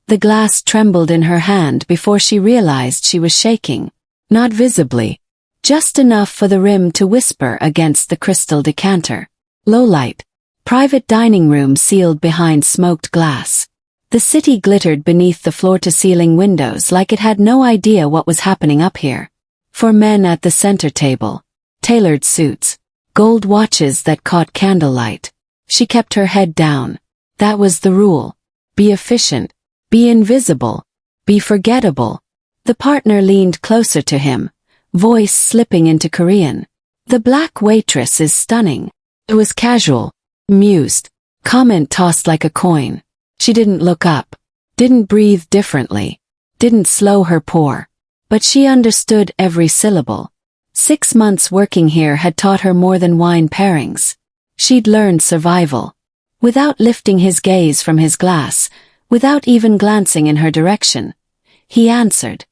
The glass trembled in her hand before she realized she was shaking. Not visibly. Just enough for the rim to whisper against the crystal decanter. Low light. Private dining room sealed behind smoked glass. The city glittered beneath the floor-to-ceiling windows like it had no idea what was happening up here. 4 men at the center table. Tailored suits. Gold watches that caught candlelight. She kept her head down. That was the rule. Be efficient. Be invisible. Be forgettable. The partner leaned closer to him, voice slipping into Korean. The black waitress is stunning. It was casual. Amused. Comment tossed like a coin. She didn't look up. Didn't breathe differently. Didn't slow her pour. But she understood every syllable. 6 months working here had taught her more than wine pairings. She'd learned survival. Without lifting his gaze from his glass, without even glancing in her direction, he answered.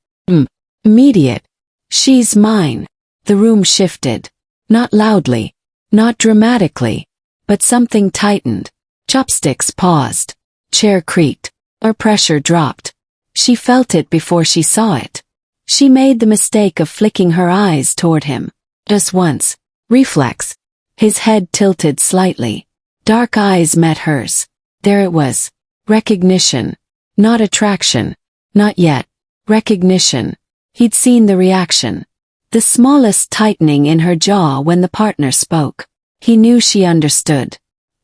Immediate. She's mine. The room shifted. Not loudly. Not dramatically. But something tightened. Chopsticks paused. Chair creaked. Her pressure dropped. She felt it before she saw it. She made the mistake of flicking her eyes toward him. Just once. Reflex. His head tilted slightly. Dark eyes met hers. There it was. Recognition. Not attraction. Not yet. Recognition. He'd seen the reaction. The smallest tightening in her jaw when the partner spoke. He knew she understood.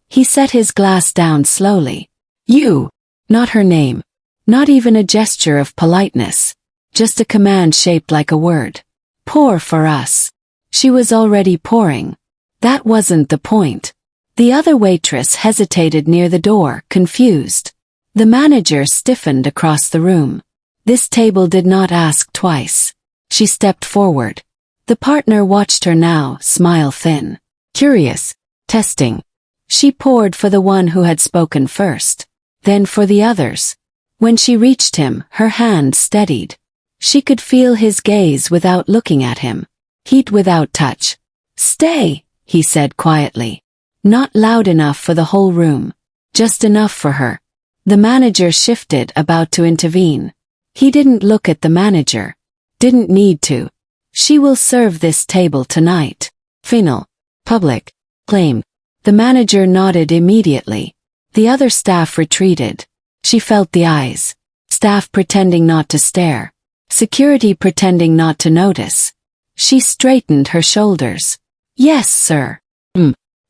He set his glass down slowly. You. Not her name. Not even a gesture of politeness. Just a command shaped like a word. Pour for us. She was already pouring. That wasn't the point. The other waitress hesitated near the door, confused. The manager stiffened across the room. This table did not ask twice. She stepped forward. The partner watched her now, smile thin. Curious. Testing. She poured for the one who had spoken first. Then for the others. When she reached him, her hand steadied. She could feel his gaze without looking at him. Heat without touch. Stay, he said quietly. Not loud enough for the whole room. Just enough for her. The manager shifted, about to intervene. He didn't look at the manager. Didn't need to. She will serve this table tonight. Final. Public. Claimed. The manager nodded immediately. The other staff retreated. She felt the eyes. Staff pretending not to stare. Security pretending not to notice. She straightened her shoulders. Yes, sir.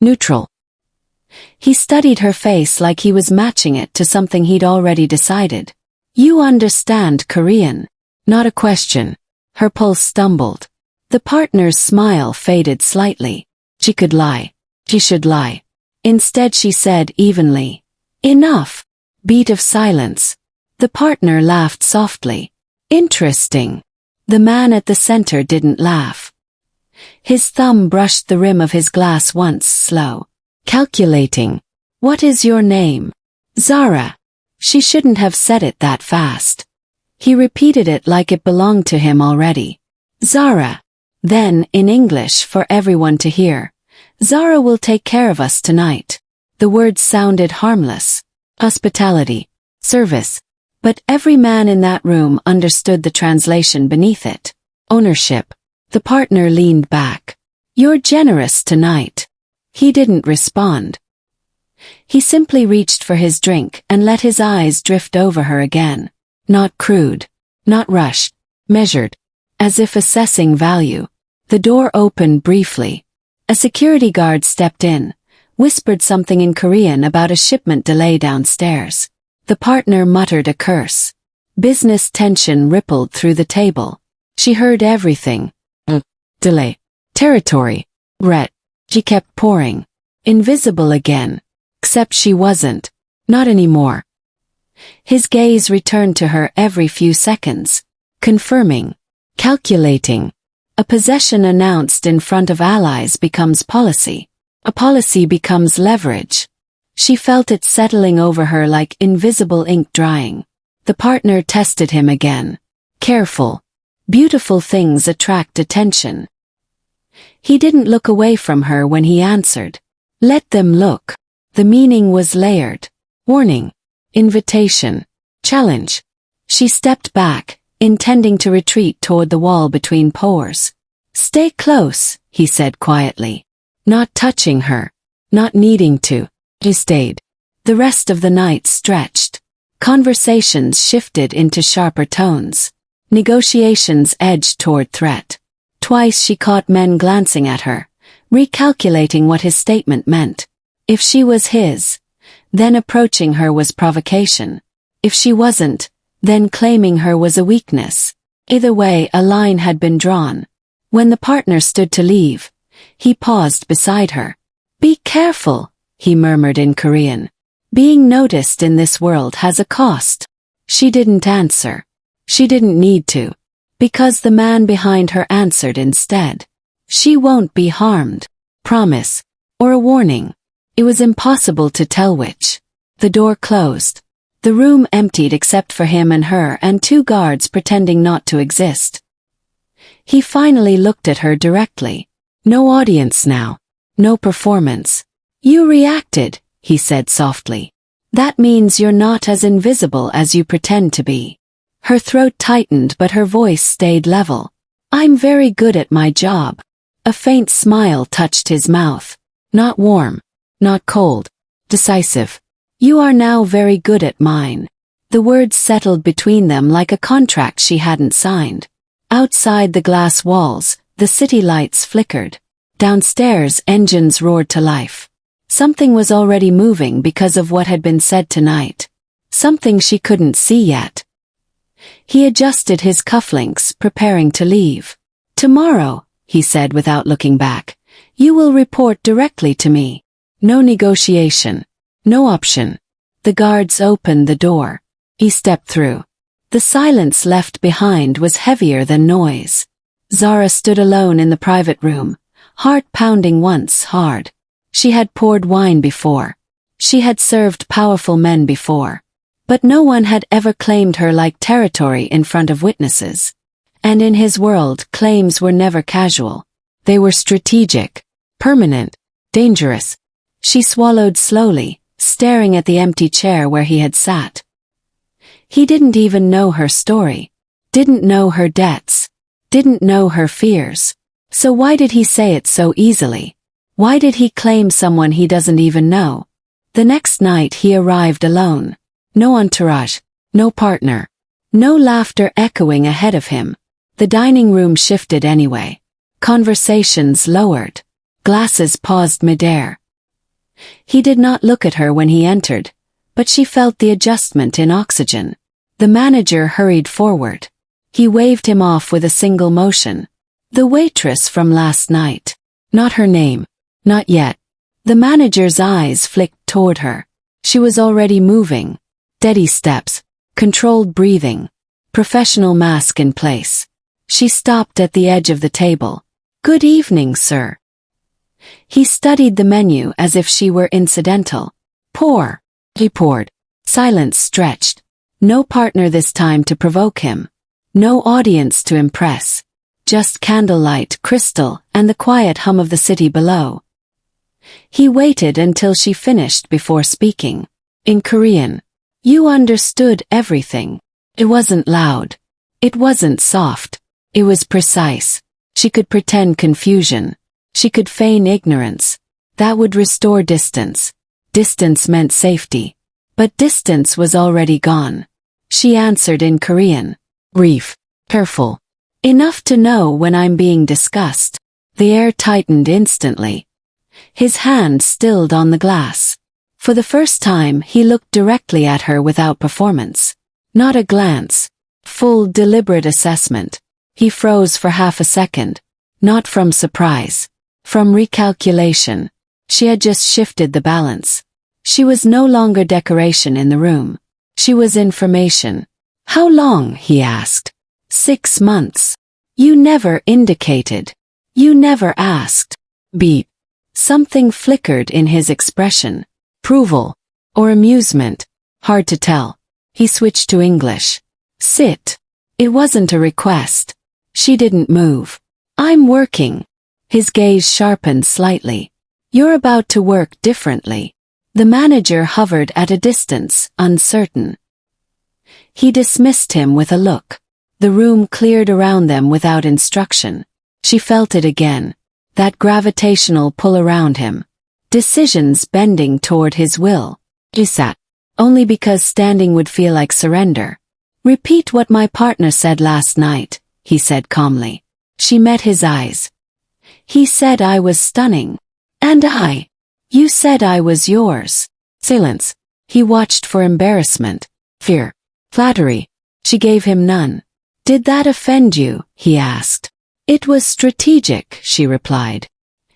Neutral. He studied her face like he was matching it to something he'd already decided. You understand Korean. Not a question. Her pulse stumbled. The partner's smile faded slightly. She could lie. She should lie. Instead she said evenly. Enough. Beat of silence. The partner laughed softly. Interesting. The man at the center didn't laugh. His thumb brushed the rim of his glass once, slow. Calculating. What is your name? Zara. She shouldn't have said it that fast. He repeated it like it belonged to him already. Zara. Then, in English for everyone to hear. Zara will take care of us tonight. The words sounded harmless. Hospitality. Service. But every man in that room understood the translation beneath it. Ownership. The partner leaned back. You're generous tonight. He didn't respond. He simply reached for his drink and let his eyes drift over her again. Not crude. Not rushed. Measured. As if assessing value. The door opened briefly. A security guard stepped in, whispered something in Korean about a shipment delay downstairs. The partner muttered a curse. Business tension rippled through the table. She heard everything. Delay. Territory. Ret. She kept pouring. Invisible again. Except she wasn't. Not anymore. His gaze returned to her every few seconds. Confirming. Calculating. A possession announced in front of allies becomes policy. A policy becomes leverage. She felt it settling over her like invisible ink drying. The partner tested him again. Careful. Beautiful things attract attention. He didn't look away from her when he answered. Let them look. The meaning was layered. Warning. Invitation. Challenge. She stepped back, intending to retreat toward the wall between pores. Stay close, he said quietly. Not touching her. Not needing to. He stayed. The rest of the night stretched. Conversations shifted into sharper tones. Negotiations edged toward threat. Twice she caught men glancing at her, recalculating what his statement meant. If she was his, then approaching her was provocation. If she wasn't, then claiming her was a weakness. Either way, a line had been drawn. When the partner stood to leave, he paused beside her. Be careful, he murmured in Korean. Being noticed in this world has a cost. She didn't answer. She didn't need to. Because the man behind her answered instead. She won't be harmed. Promise. Or a warning. It was impossible to tell which. The door closed. The room emptied except for him and her and two guards pretending not to exist. He finally looked at her directly. No audience now. No performance. You reacted, he said softly. That means you're not as invisible as you pretend to be. Her throat tightened but her voice stayed level. I'm very good at my job. A faint smile touched his mouth. Not warm. Not cold. Decisive. You are now very good at mine. The words settled between them like a contract she hadn't signed. Outside the glass walls, the city lights flickered. Downstairs, engines roared to life. Something was already moving because of what had been said tonight. Something she couldn't see yet. He adjusted his cufflinks, preparing to leave. Tomorrow, he said without looking back, you will report directly to me. No negotiation. No option. The guards opened the door. He stepped through. The silence left behind was heavier than noise. Zara stood alone in the private room, heart pounding once hard. She had poured wine before. She had served powerful men before. But no one had ever claimed her like territory in front of witnesses. And in his world, claims were never casual. They were strategic, permanent, dangerous. She swallowed slowly, staring at the empty chair where he had sat. He didn't even know her story. Didn't know her debts. Didn't know her fears. So why did he say it so easily? Why did he claim someone he doesn't even know? The next night he arrived alone. No entourage. No partner. No laughter echoing ahead of him. The dining room shifted anyway. Conversations lowered. Glasses paused midair. He did not look at her when he entered, but she felt the adjustment in oxygen. The manager hurried forward. He waved him off with a single motion. The waitress from last night. Not her name. Not yet. The manager's eyes flicked toward her. She was already moving. Steady steps. Controlled breathing. Professional mask in place. She stopped at the edge of the table. Good evening, sir. He studied the menu as if she were incidental. Pour. He poured. Silence stretched. No partner this time to provoke him. No audience to impress. Just candlelight, crystal, and the quiet hum of the city below. He waited until she finished before speaking. In Korean. You understood everything. It wasn't loud. It wasn't soft. It was precise. She could pretend confusion. She could feign ignorance. That would restore distance. Distance meant safety. But distance was already gone. She answered in Korean. Brief. Careful. Enough to know when I'm being discussed. The air tightened instantly. His hand stilled on the glass. For the first time he looked directly at her without performance. Not a glance. Full deliberate assessment. He froze for half a second. Not from surprise. From recalculation. She had just shifted the balance. She was no longer decoration in the room. She was information. How long? He asked. 6 months. You never indicated. You never asked. Beep. Something flickered in his expression. Approval. Or amusement. Hard to tell. He switched to English. Sit. It wasn't a request. She didn't move. I'm working. His gaze sharpened slightly. You're about to work differently. The manager hovered at a distance, uncertain. He dismissed him with a look. The room cleared around them without instruction. She felt it again. That gravitational pull around him. Decisions bending toward his will. He sat. Only because standing would feel like surrender. Repeat what my partner said last night, he said calmly. She met his eyes. He said I was stunning. And I. You said I was yours. Silence. He watched for embarrassment, fear, flattery. She gave him none. Did that offend you? He asked. It was strategic, she replied.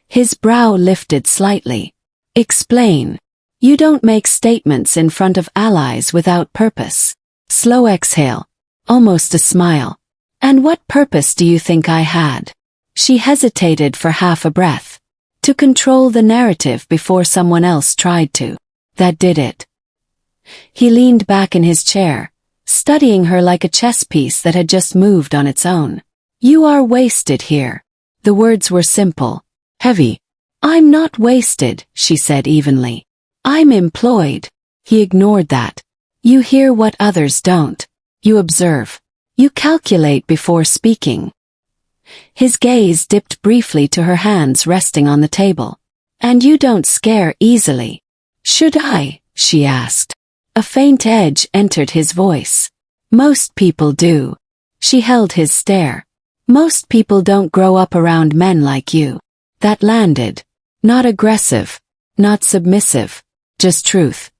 His brow lifted slightly. Explain. You don't make statements in front of allies without purpose. Slow exhale. Almost a smile. And what purpose do you think I had? She hesitated for half a breath. To control the narrative before someone else tried to. That did it. He leaned back in his chair, studying her like a chess piece that had just moved on its own. You are wasted here. The words were simple, heavy. I'm not wasted, she said evenly. I'm employed. He ignored that. You hear what others don't. You observe. You calculate before speaking. His gaze dipped briefly to her hands resting on the table. And you don't scare easily. Should I? She asked. A faint edge entered his voice. Most people do. She held his stare. Most people don't grow up around men like you. That landed. Not aggressive. Not submissive. Just truth.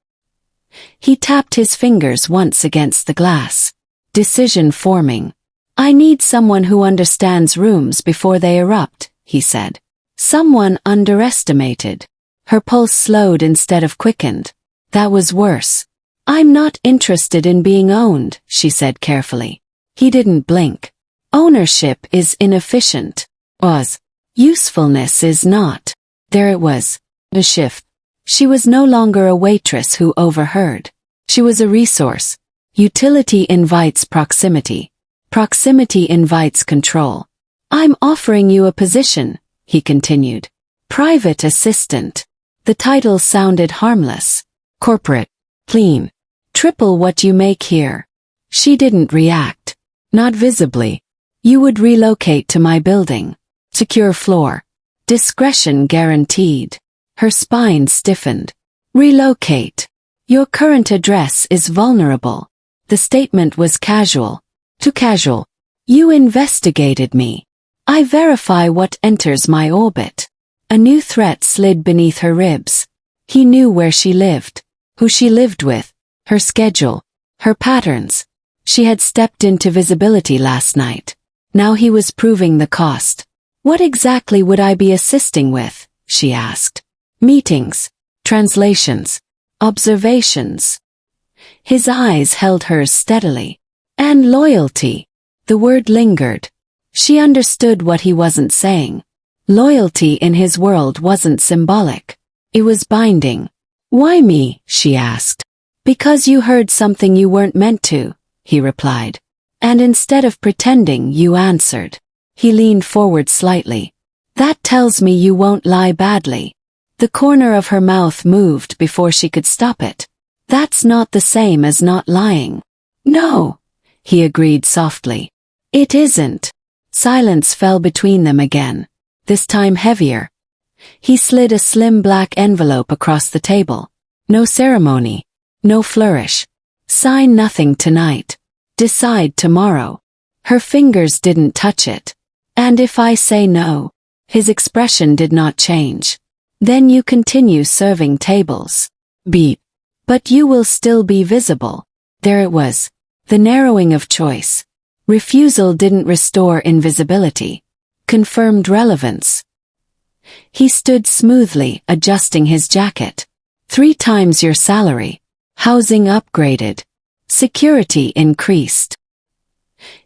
He tapped his fingers once against the glass. Decision forming. I need someone who understands rooms before they erupt, he said. Someone underestimated. Her pulse slowed instead of quickened. That was worse. I'm not interested in being owned, she said carefully. He didn't blink. Ownership is inefficient. Was. Usefulness is not. There it was. A shift. She was no longer a waitress who overheard. She was a resource. Utility invites proximity. Proximity invites control. I'm offering you a position, he continued. Private assistant. The title sounded harmless. Corporate. Clean. Triple what you make here. She didn't react. Not visibly. You would relocate to my building. Secure floor. Discretion guaranteed. Her spine stiffened. Relocate. Your current address is vulnerable. The statement was casual. Too casual. You investigated me. I verify what enters my orbit. A new threat slid beneath her ribs. He knew where she lived, who she lived with, her schedule, her patterns. She had stepped into visibility last night. Now he was proving the cost. What exactly would I be assisting with? She asked. Meetings, translations, observations. His eyes held hers steadily. And loyalty. The word lingered. She understood what he wasn't saying. Loyalty in his world wasn't symbolic. It was binding. Why me? She asked. Because you heard something you weren't meant to, he replied. And instead of pretending, you answered. He leaned forward slightly. That tells me you won't lie badly. The corner of her mouth moved before she could stop it. That's not the same as not lying. No, he agreed softly. It isn't. Silence fell between them again, this time heavier. He slid a slim black envelope across the table. No ceremony. No flourish. Sign nothing tonight. Decide tomorrow. Her fingers didn't touch it. And if I say no? His expression did not change. Then you continue serving tables. Beep. But you will still be visible. There it was. The narrowing of choice. Refusal didn't restore invisibility. Confirmed relevance. He stood smoothly, adjusting his jacket. 3 times your salary. Housing upgraded. Security increased.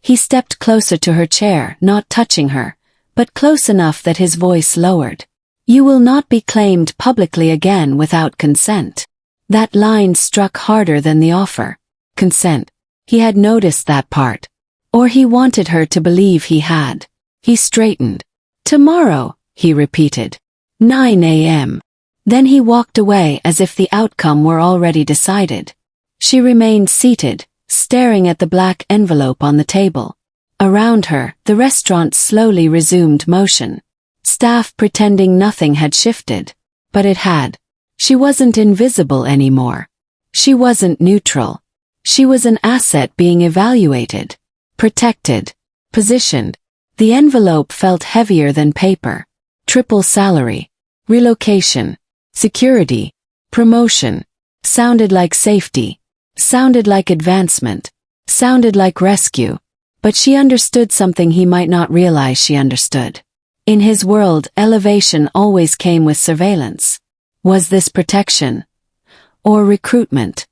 He stepped closer to her chair, not touching her, but close enough that his voice lowered. You will not be claimed publicly again without consent. That line struck harder than the offer. Consent. He had noticed that part. Or he wanted her to believe he had. He straightened. Tomorrow, he repeated. 9 a.m. Then he walked away as if the outcome were already decided. She remained seated, staring at the black envelope on the table. Around her, the restaurant slowly resumed motion. Staff pretending nothing had shifted. But it had. She wasn't invisible anymore. She wasn't neutral. She was an asset being evaluated, protected, positioned. The envelope felt heavier than paper. Triple salary, relocation, security, promotion. Sounded like safety. Sounded like advancement. Sounded like rescue. But she understood something he might not realize she understood. In his world, elevation always came with surveillance. Was this protection? Or recruitment?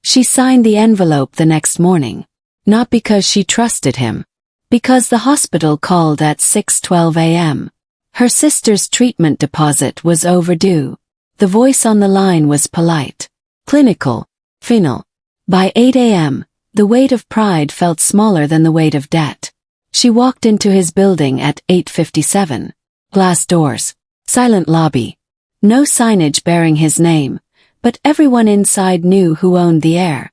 She signed the envelope the next morning. Not because she trusted him. Because the hospital called at 6:12 a.m. Her sister's treatment deposit was overdue. The voice on the line was polite. Clinical. Final. By 8 a.m., the weight of pride felt smaller than the weight of debt. She walked into his building at 8:57. Glass doors. Silent lobby. No signage bearing his name, but everyone inside knew who owned the air.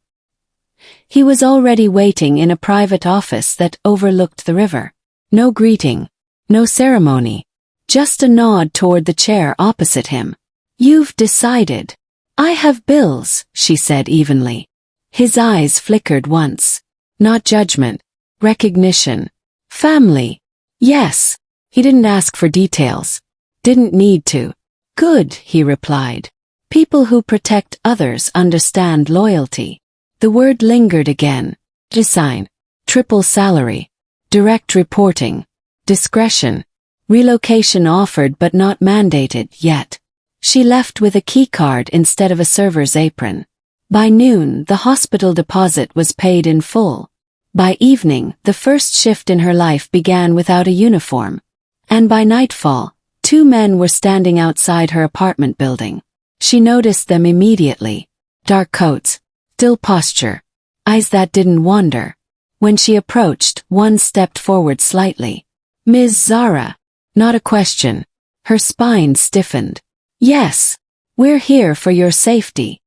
He was already waiting in a private office that overlooked the river. No greeting. No ceremony. Just a nod toward the chair opposite him. "You've decided." "I have bills," she said evenly. His eyes flickered once. Not judgment. Recognition. Family. Yes. He didn't ask for details. Didn't need to. "Good," he replied. "People who protect others understand loyalty." The word lingered again. Design. Triple salary. Direct reporting. Discretion. Relocation offered but not mandated yet. She left with a keycard instead of a server's apron. By noon, the hospital deposit was paid in full. By evening, the first shift in her life began without a uniform. And by nightfall, 2 men were standing outside her apartment building. She noticed them immediately. Dark coats. Still posture. Eyes that didn't wander. When she approached, one stepped forward slightly. "Ms. Zara." Not a question. Her spine stiffened. "Yes. We're here for your safety."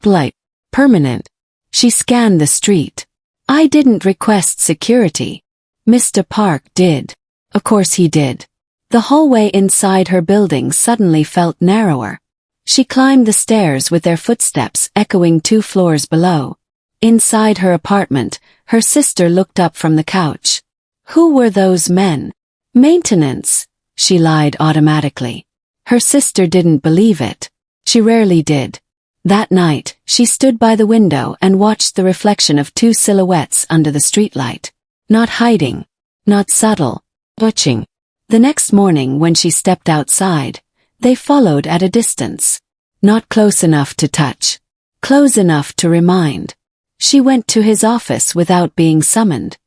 Polite. Permanent. She scanned the street. "I didn't request security. Mr. Park did." Of course he did. The hallway inside her building suddenly felt narrower. She climbed the stairs with their footsteps echoing 2 floors below. Inside her apartment, her sister looked up from the couch. Who were those men? Maintenance, she lied automatically. Her sister didn't believe it. She rarely did. That night, she stood by the window and watched the reflection of 2 silhouettes under the streetlight. Not hiding. Not subtle. Watching. The next morning when she stepped outside, they followed at a distance. Not close enough to touch. Close enough to remind. She went to his office without being summoned.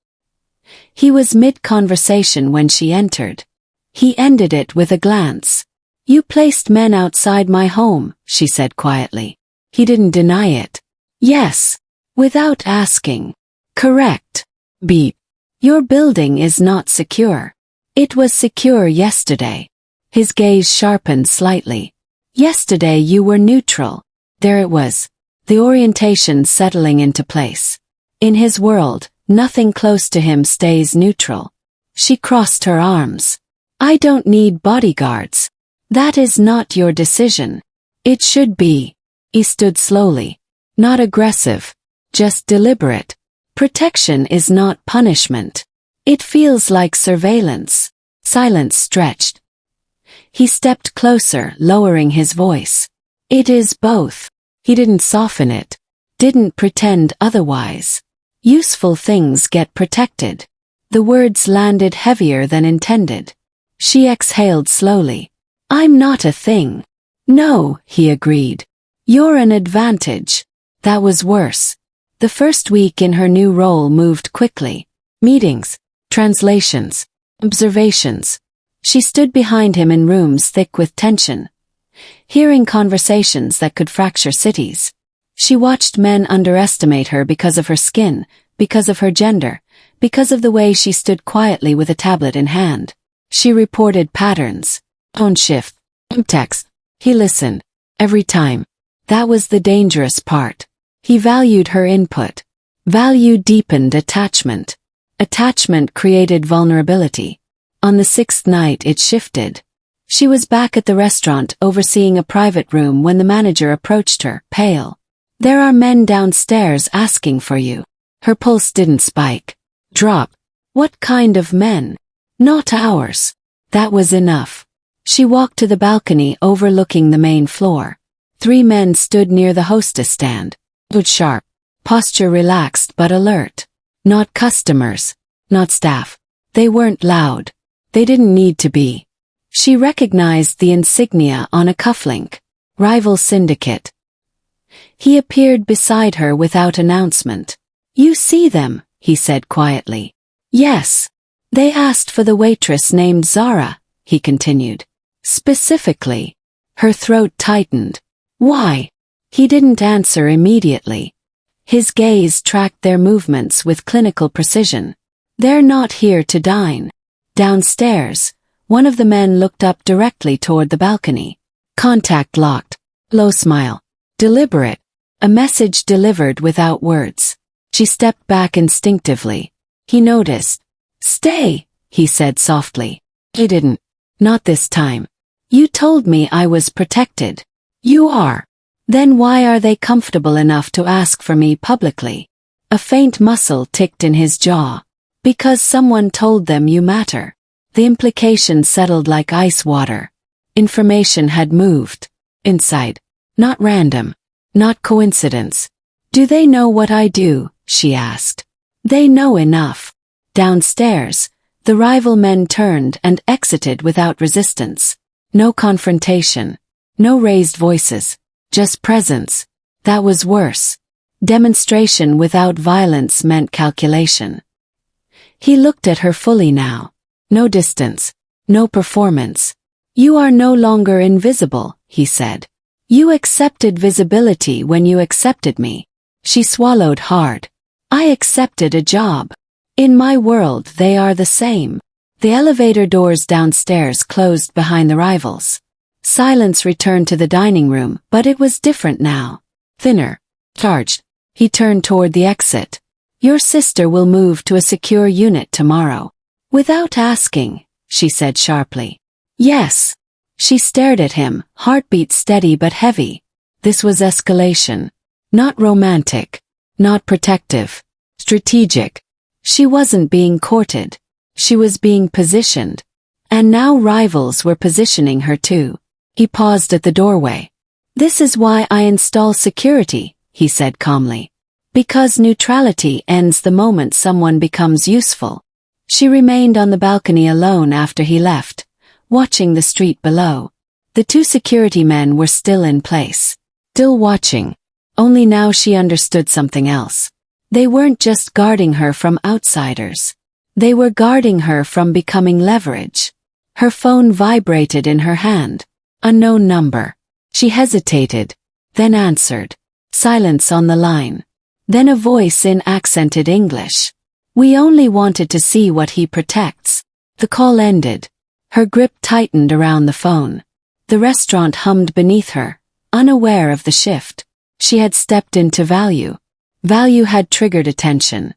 He was mid-conversation when she entered. He ended it with a glance. "You placed men outside my home," she said quietly. He didn't deny it. "Yes. Without asking." "Correct." Beep. "Your building is not secure." "It was secure yesterday." His gaze sharpened slightly. "Yesterday you were neutral." There it was. The orientation settling into place. In his world, nothing close to him stays neutral. She crossed her arms. "I don't need bodyguards. That is not your decision. It should be." He stood slowly. Not aggressive. Just deliberate. Protection is not punishment. It feels like surveillance. Silence stretched. He stepped closer, lowering his voice. "It is both." He didn't soften it. Didn't pretend otherwise. Useful things get protected. The words landed heavier than intended. She exhaled slowly. "I'm not a thing." "No," he agreed. "You're an advantage." That was worse. The first week in her new role moved quickly. Meetings, translations, observations. She stood behind him in rooms thick with tension, hearing conversations that could fracture cities. She watched men underestimate her because of her skin, because of her gender, because of the way she stood quietly with a tablet in hand. She reported patterns. Tone shift. Text. He listened. Every time. That was the dangerous part. He valued her input. Value deepened attachment. Attachment created vulnerability. On the sixth night it shifted. She was back at the restaurant overseeing a private room when the manager approached her, pale. "There are men downstairs asking for you." Her pulse didn't spike. Drop. What kind of men? Not ours. That was enough. She walked to the balcony overlooking the main floor. 3 men stood near the hostess stand. Stood sharp. Posture relaxed but alert. Not customers. Not staff. They weren't loud. They didn't need to be. She recognized the insignia on a cufflink. Rival syndicate. He appeared beside her without announcement. "You see them," he said quietly. "Yes. They asked for the waitress named Zara," he continued. "Specifically." Her throat tightened. "Why?" He didn't answer immediately. His gaze tracked their movements with clinical precision. "They're not here to dine." Downstairs, one of the men looked up directly toward the balcony. Contact locked. Low smile. Deliberate. A message delivered without words. She stepped back instinctively. He noticed. "Stay," he said softly. "I didn't. Not this time. You told me I was protected." "You are. Then why are they comfortable enough to ask for me publicly?" A faint muscle ticked in his jaw. "Because someone told them you matter." The implication settled like ice water. Information had moved. Inside. Not random. Not coincidence. "Do they know what I do?" she asked. "They know enough." Downstairs, the rival men turned and exited without resistance. No confrontation. No raised voices. Just presence. That was worse. Demonstration without violence meant calculation. He looked at her fully now. No distance. No performance. "You are no longer invisible," he said. "You accepted visibility when you accepted me." She swallowed hard. "I accepted a job. In my world they are the same." The elevator doors downstairs closed behind the rivals. Silence returned to the dining room, but it was different now. Thinner. Charged. He turned toward the exit. "Your sister will move to a secure unit tomorrow." "Without asking," she said sharply. "Yes." She stared at him, heartbeat steady but heavy. This was escalation. Not romantic. Not protective. Strategic. She wasn't being courted. She was being positioned. And now rivals were positioning her too. He paused at the doorway. "This is why I install security," he said calmly. "Because neutrality ends the moment someone becomes useful." She remained on the balcony alone after he left, watching the street below. The 2 security men were still in place. Still watching. Only now she understood something else. They weren't just guarding her from outsiders. They were guarding her from becoming leverage. Her phone vibrated in her hand. Unknown number. She hesitated, then answered. Silence on the line. Then a voice in accented English. "We only wanted to see what he protects." The call ended. Her grip tightened around the phone. The restaurant hummed beneath her, unaware of the shift. She had stepped into value. Value had triggered attention.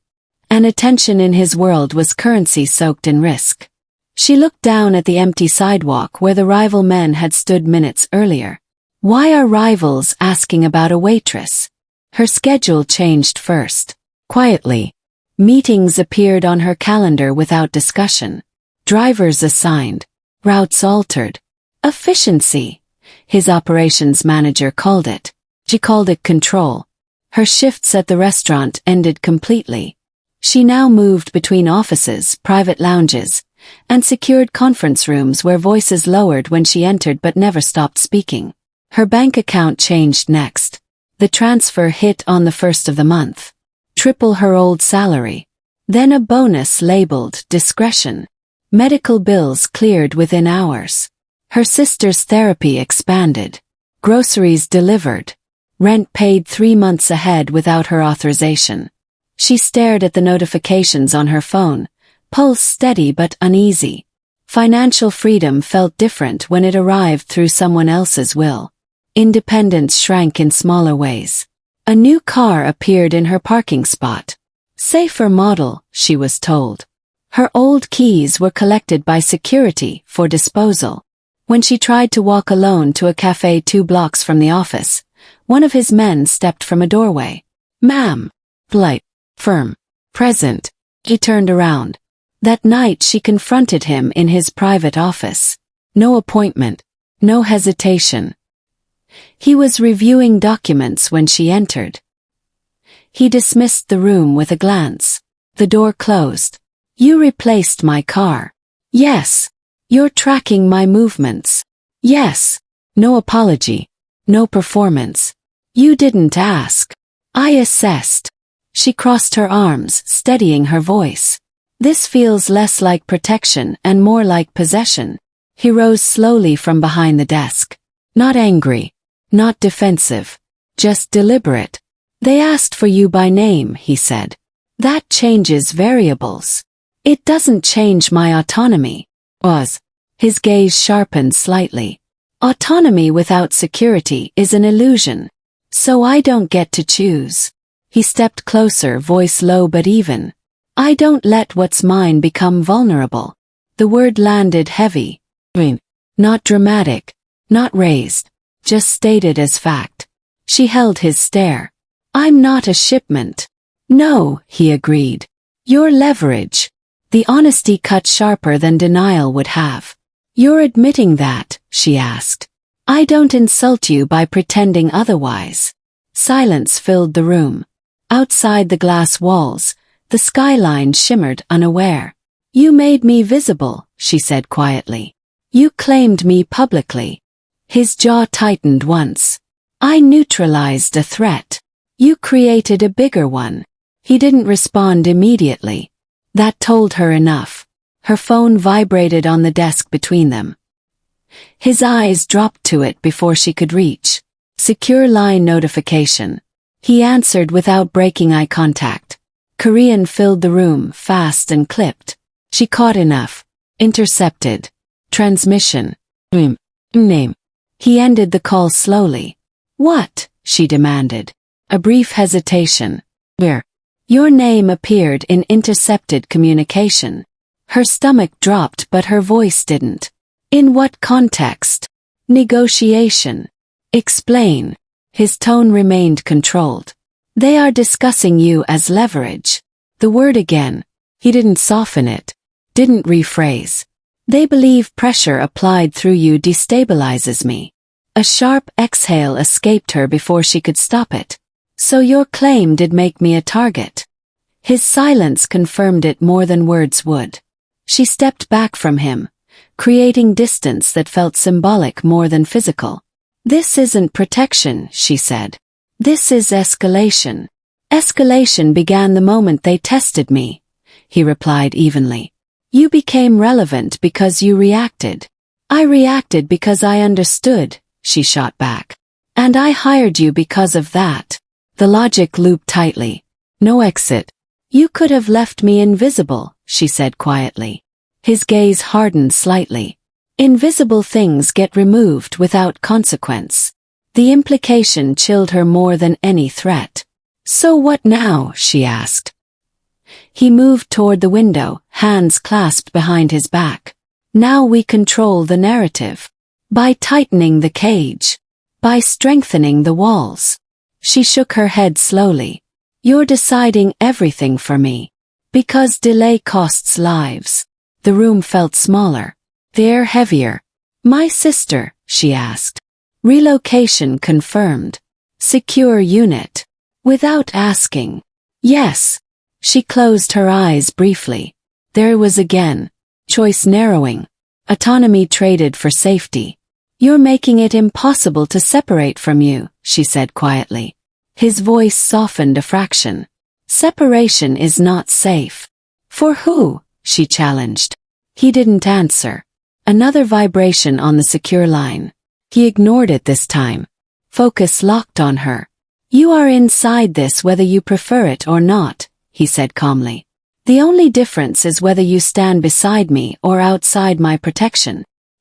And attention in his world was currency soaked in risk. She looked down at the empty sidewalk where the rival men had stood minutes earlier. Why are rivals asking about a waitress? Her schedule changed first. Quietly. Meetings appeared on her calendar without discussion. Drivers assigned. Routes altered. Efficiency. His operations manager called it. She called it control. Her shifts at the restaurant ended completely. She now moved between offices, private lounges, and secured conference rooms where voices lowered when she entered but never stopped speaking. Her bank account changed next. The transfer hit on the first of the month. Triple her old salary. Then a bonus labeled discretion. Medical bills cleared within hours. Her sister's therapy expanded. Groceries delivered. Rent paid 3 months ahead without her authorization. She stared at the notifications on her phone, pulse steady but uneasy. Financial freedom felt different when it arrived through someone else's will. Independence shrank in smaller ways. A new car appeared in her parking spot. Safer model, she was told. Her old keys were collected by security for disposal. When she tried to walk alone to a cafe 2 blocks from the office, one of his men stepped from a doorway. "Ma'am." Polite, firm, present. He turned around. That night she confronted him in his private office. No appointment. No hesitation. He was reviewing documents when she entered. He dismissed the room with a glance. The door closed. "You replaced my car." "Yes." "You're tracking my movements." "Yes." No apology. No performance. "You didn't ask." "I assessed." She crossed her arms, steadying her voice. "This feels less like protection and more like possession." He rose slowly from behind the desk. Not angry. Not defensive. Just deliberate. "They asked for you by name," he said. "That changes variables. It doesn't change my autonomy." His gaze sharpened slightly. "Autonomy without security is an illusion. So I don't get to choose." He stepped closer, voice low but even. "I don't let what's mine become vulnerable." The word landed heavy. Not dramatic. Not raised. Just stated as fact. She held his stare. "I'm not a shipment." "No," he agreed. "You're leverage." The honesty cut sharper than denial would have. "You're admitting that?" she asked. "I don't insult you by pretending otherwise." Silence filled the room. Outside the glass walls, the skyline shimmered unaware. "You made me visible," she said quietly. "You claimed me publicly." His jaw tightened once. "I neutralized a threat. You created a bigger one." He didn't respond immediately. That told her enough. Her phone vibrated on the desk between them. His eyes dropped to it before she could reach. Secure line notification. He answered without breaking eye contact. Korean filled the room, fast and clipped. She caught enough. Intercepted. Transmission. Name. He ended the call slowly. "What?" she demanded. A brief hesitation. "Where?" "Your name appeared in intercepted communication." Her stomach dropped but her voice didn't. "In what context?" "Negotiation." "Explain." His tone remained controlled. "They are discussing you as leverage." The word again. He didn't soften it. Didn't rephrase. "They believe pressure applied through you destabilizes me." A sharp exhale escaped her before she could stop it. "So your claim did make me a target." His silence confirmed it more than words would. She stepped back from him, creating distance that felt symbolic more than physical. "This isn't protection," she said. "This is escalation." "Escalation began the moment they tested me," he replied evenly. "You became relevant because you reacted." "I reacted because I understood," she shot back. "And I hired you because of that." The logic looped tightly. "No exit." "You could have left me invisible," she said quietly. His gaze hardened slightly. "Invisible things get removed without consequence." The implication chilled her more than any threat. "So what now?" she asked. He moved toward the window, hands clasped behind his back. "Now we control the narrative. By tightening the cage. By strengthening the walls." She shook her head slowly. "You're deciding everything for me. Because delay costs lives." The room felt smaller. The air heavier. "My sister?" she asked. "Relocation confirmed. Secure unit." "Without asking." "Yes." She closed her eyes briefly. There it was again. Choice narrowing. Autonomy traded for safety. "You're making it impossible to separate from you," she said quietly. His voice softened a fraction. "Separation is not safe." "For who?" she challenged. He didn't answer. Another vibration on the secure line. He ignored it this time. Focus locked on her. "You are inside this whether you prefer it or not," he said calmly. "The only difference is whether you stand beside me or outside my protection."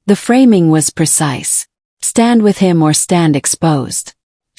The framing was precise. Stand with him or stand exposed.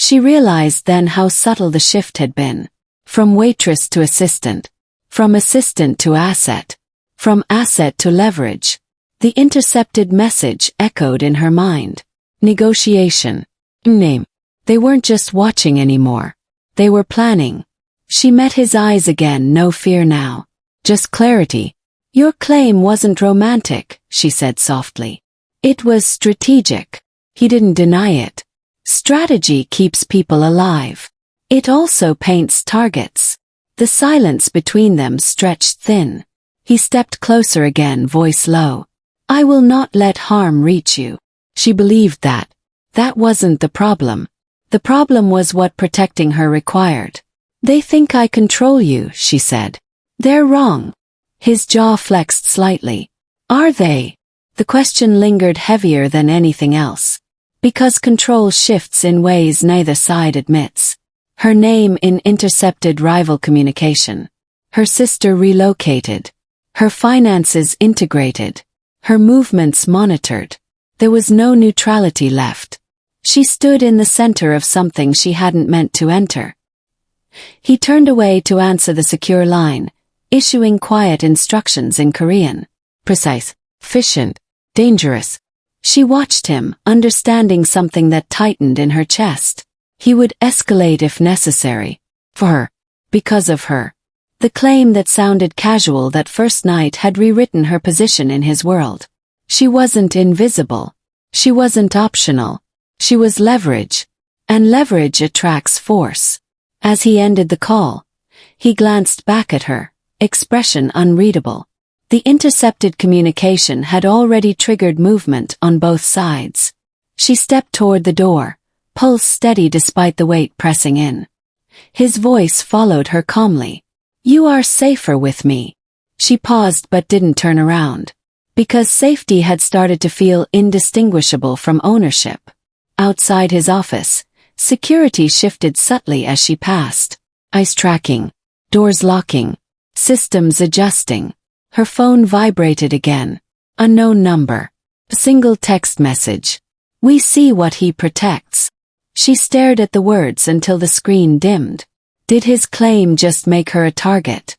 She realized then how subtle the shift had been. From waitress to assistant. From assistant to asset. From asset to leverage. The intercepted message echoed in her mind. Negotiation. Name. They weren't just watching anymore. They were planning. She met his eyes again, no fear now. Just clarity. Your claim wasn't romantic, she said softly. It was strategic. He didn't deny it. Strategy keeps people alive. It also paints targets. The silence between them stretched thin. He stepped closer again, voice low. I will not let harm reach you. She believed that. That wasn't the problem. The problem was what protecting her required. They think I control you, she said. They're wrong. His jaw flexed slightly. Are they? The question lingered heavier than anything else. Because control shifts in ways neither side admits. Her name in intercepted rival communication. Her sister relocated. Her finances integrated. Her movements monitored. There was no neutrality left. She stood in the center of something she hadn't meant to enter. He turned away to answer the secure line, issuing quiet instructions in Korean. Precise, efficient, dangerous. She watched him, understanding something that tightened in her chest. He would escalate if necessary. For her. Because of her. The claim that sounded casual that first night had rewritten her position in his world. She wasn't invisible. She wasn't optional. She was leverage. And leverage attracts force. As he ended the call, he glanced back at her, expression unreadable. The intercepted communication had already triggered movement on both sides. She stepped toward the door, pulse steady despite the weight pressing in. His voice followed her calmly. You are safer with me. She paused but didn't turn around. Because safety had started to feel indistinguishable from ownership. Outside his office, security shifted subtly as she passed. Eyes tracking. Doors locking. Systems adjusting. Her phone vibrated again. Unknown number. A single text message. We see what he protects. She stared at the words until the screen dimmed. Did his claim just make her a target?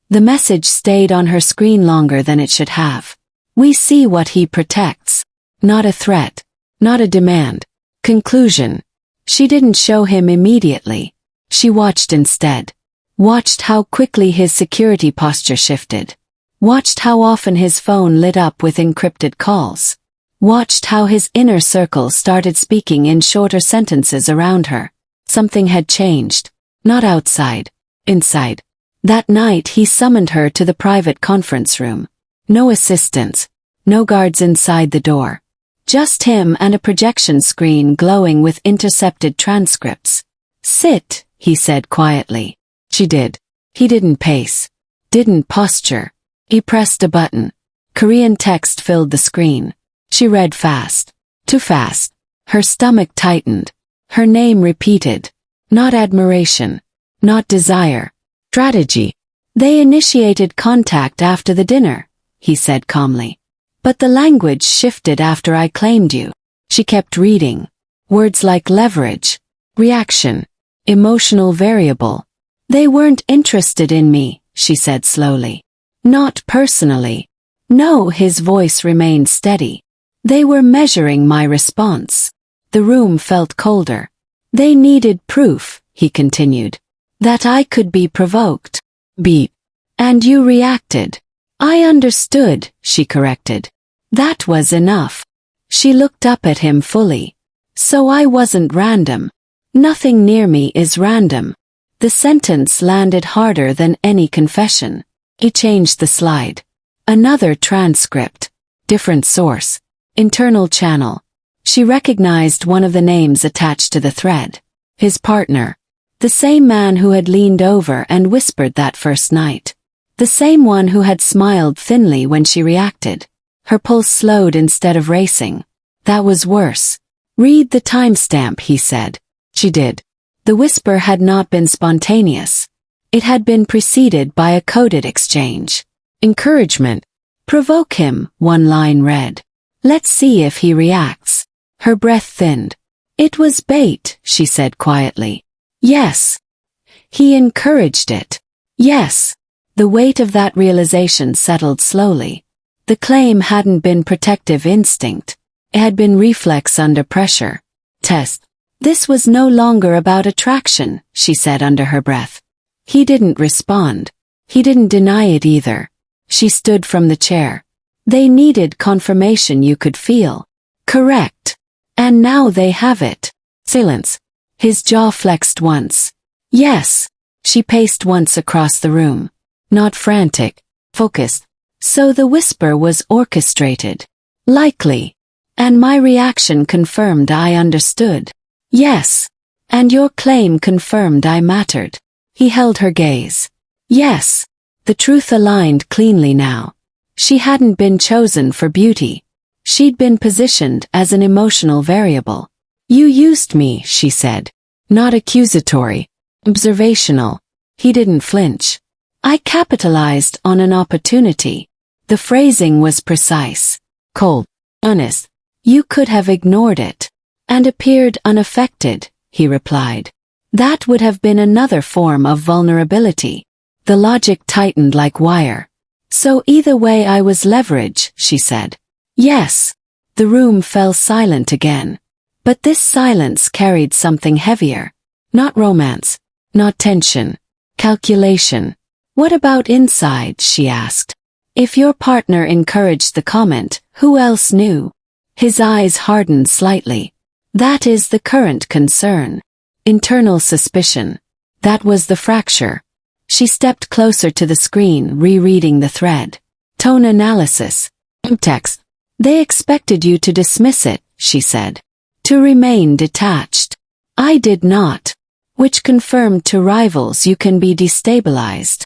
The message stayed on her screen longer than it should have. We see what he protects. Not a threat. Not a demand. Conclusion. She didn't show him immediately. She watched instead. Watched how quickly his security posture shifted. Watched how often his phone lit up with encrypted calls. Watched how his inner circle started speaking in shorter sentences around her. Something had changed. Not outside. Inside. That night he summoned her to the private conference room. No assistants. No guards inside the door. Just him and a projection screen glowing with intercepted transcripts. Sit, he said quietly. She did. He didn't pace. Didn't posture. He pressed a button. Korean text filled the screen. She read fast. Too fast. Her stomach tightened. Her name repeated. Not admiration. Not desire. Strategy. They initiated contact after the dinner, he said calmly. But the language shifted after I claimed you. She kept reading. Words like leverage. Reaction. Emotional variable. They weren't interested in me, she said slowly. Not personally. No, his voice remained steady. They were measuring my response. The room felt colder. They needed proof, he continued. That I could be provoked. Beep. And you reacted. I understood, she corrected. That was enough. She looked up at him fully. So I wasn't random. Nothing near me is random. The sentence landed harder than any confession. He changed the slide. Another transcript. Different source. Internal channel. She recognized one of the names attached to the thread. His partner. The same man who had leaned over and whispered that first night. The same one who had smiled thinly when she reacted. Her pulse slowed instead of racing. That was worse. Read the timestamp, he said. She did. The whisper had not been spontaneous. It had been preceded by a coded exchange. Encouragement. Provoke him, one line read. Let's see if he reacts. Her breath thinned. It was bait, she said quietly. Yes. He encouraged it. Yes. The weight of that realization settled slowly. The claim hadn't been protective instinct. It had been reflex under pressure. Test. This was no longer about attraction, she said under her breath. He didn't respond. He didn't deny it either. She stood from the chair. They needed confirmation you could feel. Correct. And now they have it. Silence. His jaw flexed once. Yes. She paced once across the room. Not frantic. Focused. So the whisper was orchestrated. Likely. And my reaction confirmed I understood. Yes. And your claim confirmed I mattered. He held her gaze. Yes. The truth aligned cleanly now. She hadn't been chosen for beauty. She'd been positioned as an emotional variable. You used me, she said. Not accusatory. Observational. He didn't flinch. I capitalized on an opportunity. The phrasing was precise. Cold. Honest. You could have ignored it. And appeared unaffected, he replied. That would have been another form of vulnerability. The logic tightened like wire. So either way I was leverage, she said. Yes. The room fell silent again. But this silence carried something heavier. Not romance. Not tension. Calculation. What about inside, she asked. If your partner encouraged the comment, who else knew? His eyes hardened slightly. That is the current concern. Internal suspicion. That was the fracture. She stepped closer to the screen, rereading the thread. Tone analysis. Text. They expected you to dismiss it, she said. To remain detached. I did not. Which confirmed to rivals you can be destabilized.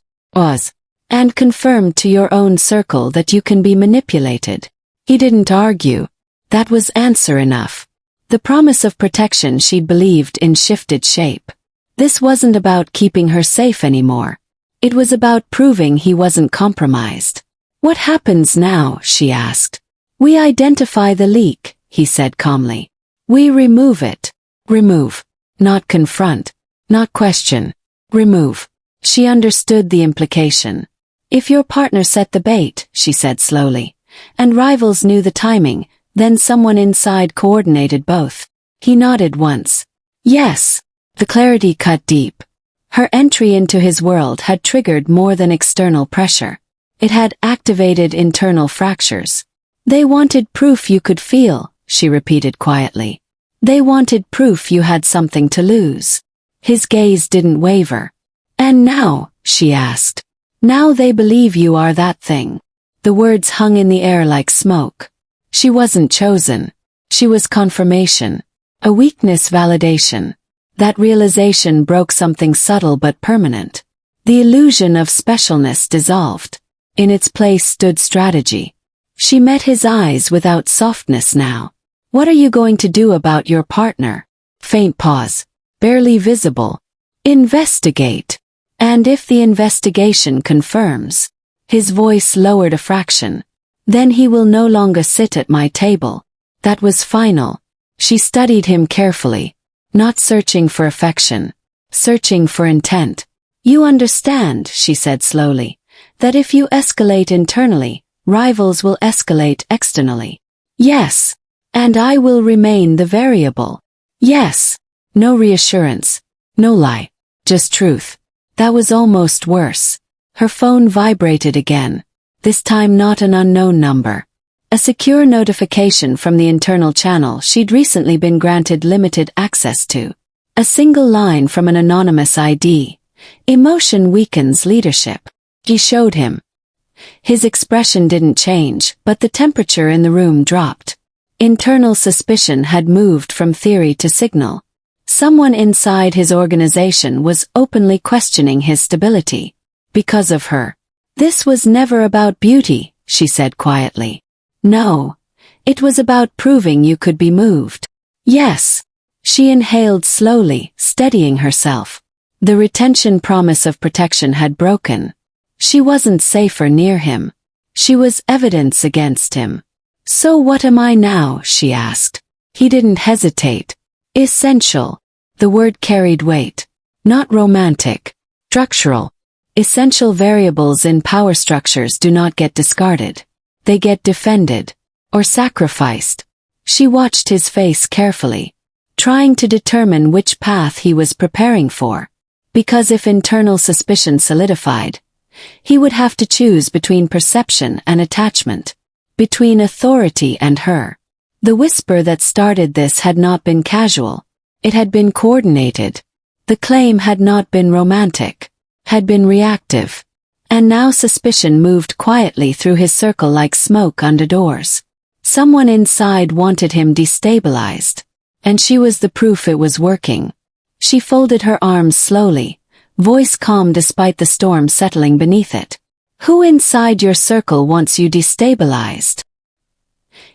And confirmed to your own circle that you can be manipulated. He didn't argue. That was answer enough. The promise of protection she'd believed in shifted shape. This wasn't about keeping her safe anymore. It was about proving he wasn't compromised. What happens now, she asked. We identify the leak, he said calmly. We remove it. Remove. Not confront. Not question. Remove. She understood the implication. If your partner set the bait, she said slowly, and rivals knew the timing, then someone inside coordinated both. He nodded once. Yes. The clarity cut deep. Her entry into his world had triggered more than external pressure. It had activated internal fractures. They wanted proof you could feel, she repeated quietly. They wanted proof you had something to lose. His gaze didn't waver. And now, she asked. Now they believe you are that thing. The words hung in the air like smoke. She wasn't chosen. She was confirmation. A weakness validation. That realization broke something subtle but permanent. The illusion of specialness dissolved. In its place stood strategy. She met his eyes without softness now. What are you going to do about your partner? Faint pause. Barely visible. Investigate. And if the investigation confirms, his voice lowered a fraction, then he will no longer sit at my table. That was final. She studied him carefully, not searching for affection, searching for intent. You understand, she said slowly, that if you escalate internally, rivals will escalate externally. Yes. And I will remain the variable. Yes. No reassurance. No lie. Just truth. That was almost worse. Her phone vibrated again. This time not an unknown number. A secure notification from the internal channel she'd recently been granted limited access to. A single line from an anonymous ID. Emotion weakens leadership. She showed him. His expression didn't change, but the temperature in the room dropped. Internal suspicion had moved from theory to signal. Someone inside his organization was openly questioning his stability. Because of her. This was never about beauty, she said quietly. No. It was about proving you could be moved. Yes. She inhaled slowly, steadying herself. The retention promise of protection had broken. She wasn't safer near him. She was evidence against him. So what am I now, she asked. He didn't hesitate. Essential. The word carried weight. Not romantic. Structural. Essential variables in power structures do not get discarded. They get defended. Or sacrificed. She watched his face carefully, trying to determine which path he was preparing for. Because if internal suspicion solidified, he would have to choose between perception and attachment, between authority and her. The whisper that started this had not been casual. It had been coordinated. The claim had not been romantic, had been reactive. And now suspicion moved quietly through his circle like smoke under doors. Someone inside wanted him destabilized. And she was the proof it was working. She folded her arms slowly, voice calm despite the storm settling beneath it. Who inside your circle wants you destabilized?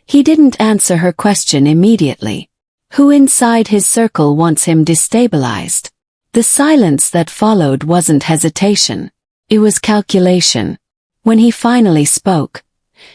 He didn't answer her question immediately. Who inside his circle wants him destabilized? The silence that followed wasn't hesitation. It was calculation. When he finally spoke,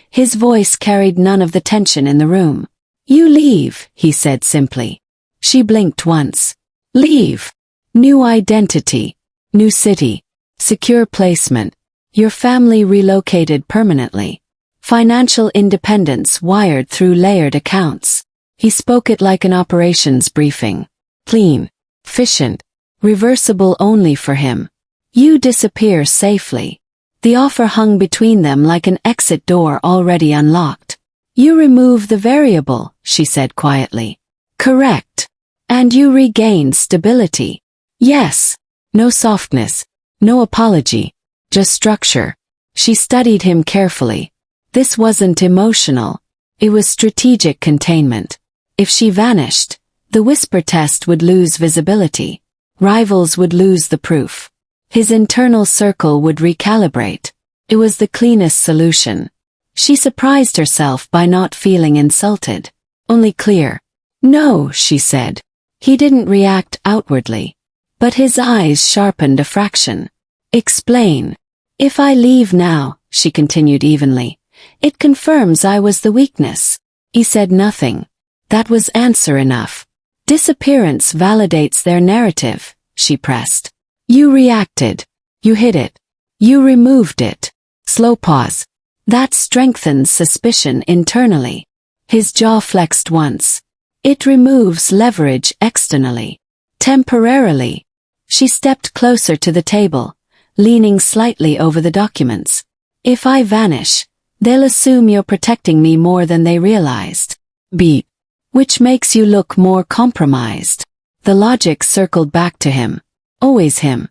his voice carried none of the tension in the room. You leave, he said simply. She blinked once. Leave. New identity. New city. Secure placement. Your family relocated permanently. Financial independence wired through layered accounts. He spoke it like an operations briefing. Clean. Efficient. Reversible only for him. You disappear safely. The offer hung between them like an exit door already unlocked. You remove the variable, she said quietly. Correct. And you regain stability. Yes. No softness. No apology. Just structure. She studied him carefully. This wasn't emotional. It was strategic containment. If she vanished, the whisper test would lose visibility. Rivals would lose the proof. His internal circle would recalibrate. It was the cleanest solution. She surprised herself by not feeling insulted. Only clear. No, she said. He didn't react outwardly. But his eyes sharpened a fraction. Explain. If I leave now, she continued evenly, it confirms I was the weakness. He said nothing. That was answer enough. Disappearance validates their narrative, she pressed. You reacted. You hid it. You removed it. Slow pause. That strengthens suspicion internally. His jaw flexed once. It removes leverage externally. Temporarily. She stepped closer to the table, leaning slightly over the documents. If I vanish, they'll assume you're protecting me more than they realized. Beep. Which makes you look more compromised. The logic circled back to him. Always him.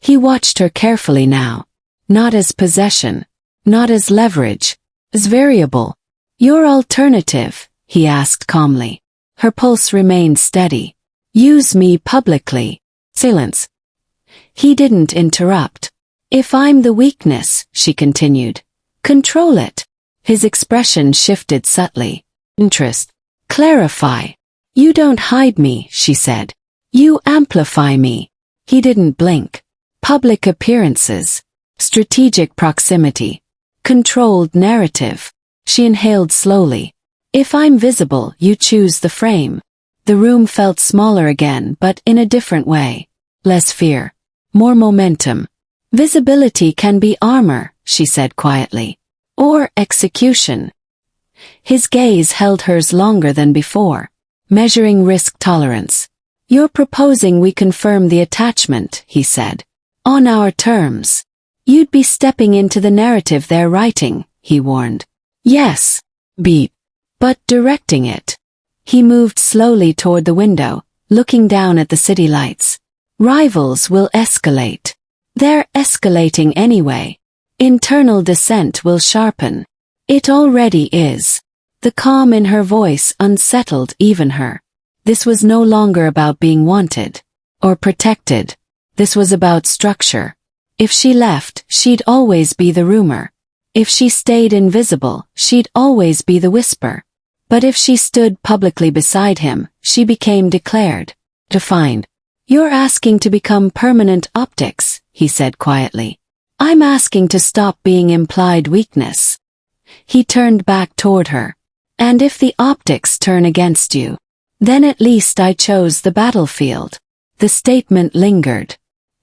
He watched her carefully now. Not as possession. Not as leverage. As variable. Your alternative, he asked calmly. Her pulse remained steady. Use me publicly. Silence. He didn't interrupt. If I'm the weakness, she continued. Control it. His expression shifted subtly. Interest. Clarify. You don't hide me, she said. You amplify me. He didn't blink. Public appearances. Strategic proximity. Controlled narrative. She inhaled slowly. If I'm visible, you choose the frame. The room felt smaller again, but in a different way. Less fear. More momentum. Visibility can be armor, she said quietly. Or execution. His gaze held hers longer than before, measuring risk tolerance. You're proposing we confirm the attachment, he said. On our terms. You'd be stepping into the narrative they're writing, he warned. Yes. Beep. But directing it. He moved slowly toward the window, looking down at the city lights. Rivals will escalate. They're escalating anyway. Internal dissent will sharpen. It already is. The calm in her voice unsettled even her. This was no longer about being wanted. Or protected. This was about structure. If she left, she'd always be the rumor. If she stayed invisible, she'd always be the whisper. But if she stood publicly beside him, she became declared. Defined. You're asking to become permanent optics, he said quietly. I'm asking to stop being implied weakness. He turned back toward her. And if the optics turn against you, then at least I chose the battlefield. The statement lingered.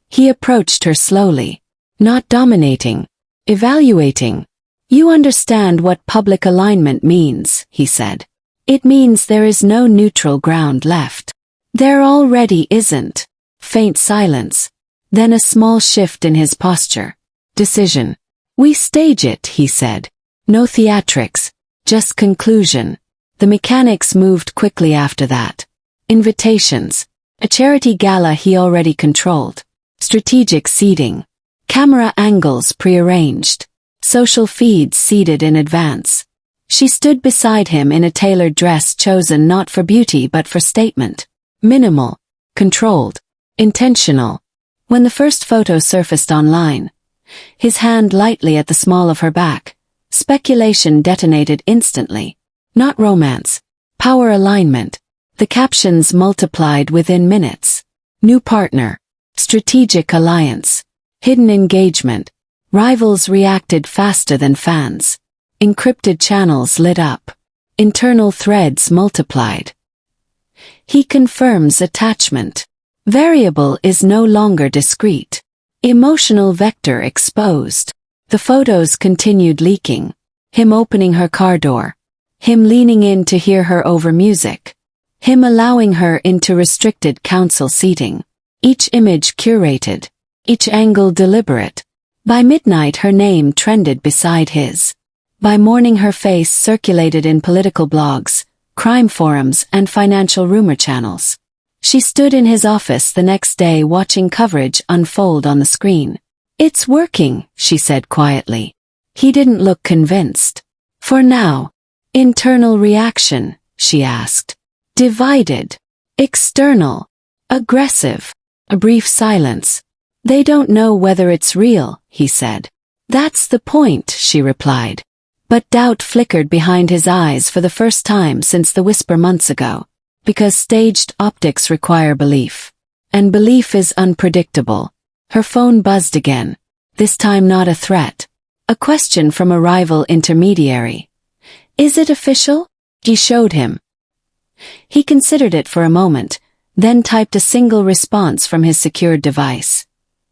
He approached her slowly. Not dominating. Evaluating. You understand what public alignment means, he said. It means there is no neutral ground left. There already isn't. Faint silence. Then a small shift in his posture. Decision. We stage it, he said. No theatrics. Just conclusion. The mechanics moved quickly after that. Invitations. A charity gala he already controlled. Strategic seating. Camera angles prearranged. Social feeds seeded in advance. She stood beside him in a tailored dress chosen not for beauty but for statement. Minimal. Controlled. Intentional. When the first photo surfaced online, his hand lightly at the small of her back, speculation detonated instantly. Not romance. Power alignment. The captions multiplied within minutes. New partner. Strategic alliance. Hidden engagement. Rivals reacted faster than fans. Encrypted channels lit up. Internal threads multiplied. He confirms attachment. Variable is no longer discrete. Emotional vector exposed. The photos continued leaking. Him opening her car door. Him leaning in to hear her over music. Him allowing her into restricted council seating. Each image curated. Each angle deliberate. By midnight her name trended beside his. By morning her face circulated in political blogs, crime forums and financial rumor channels. She stood in his office the next day watching coverage unfold on the screen. It's working, she said quietly. He didn't look convinced. For now. Internal reaction, she asked. Divided. External. Aggressive. A brief silence. They don't know whether it's real, he said. That's the point, she replied. But doubt flickered behind his eyes for the first time since the whisper months ago. Because staged optics require belief. And belief is unpredictable. Her phone buzzed again. This time not a threat. A question from a rival intermediary. Is it official? She showed him. He considered it for a moment, then typed a single response from his secured device.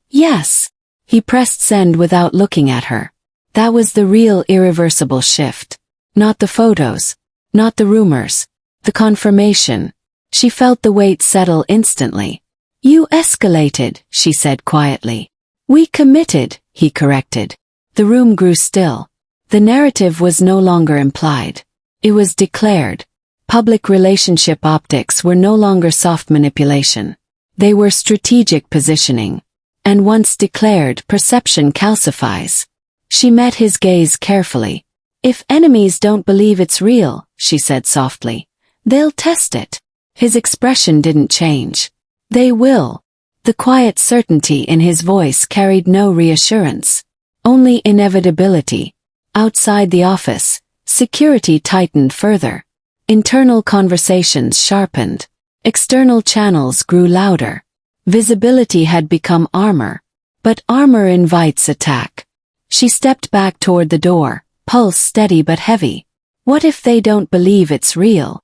Yes. He pressed send without looking at her. That was the real irreversible shift. Not the photos. Not the rumors. The confirmation. She felt the weight settle instantly. You escalated, she said quietly. We committed, he corrected. The room grew still. The narrative was no longer implied. It was declared. Public relationship optics were no longer soft manipulation. They were strategic positioning. And once declared, perception calcifies. She met his gaze carefully. If enemies don't believe it's real, she said softly, they'll test it. His expression didn't change. They will. The quiet certainty in his voice carried no reassurance. Only inevitability. Outside the office, security tightened further. Internal conversations sharpened. External channels grew louder. Visibility had become armor. But armor invites attack. She stepped back toward the door, pulse steady but heavy. What if they don't believe it's real?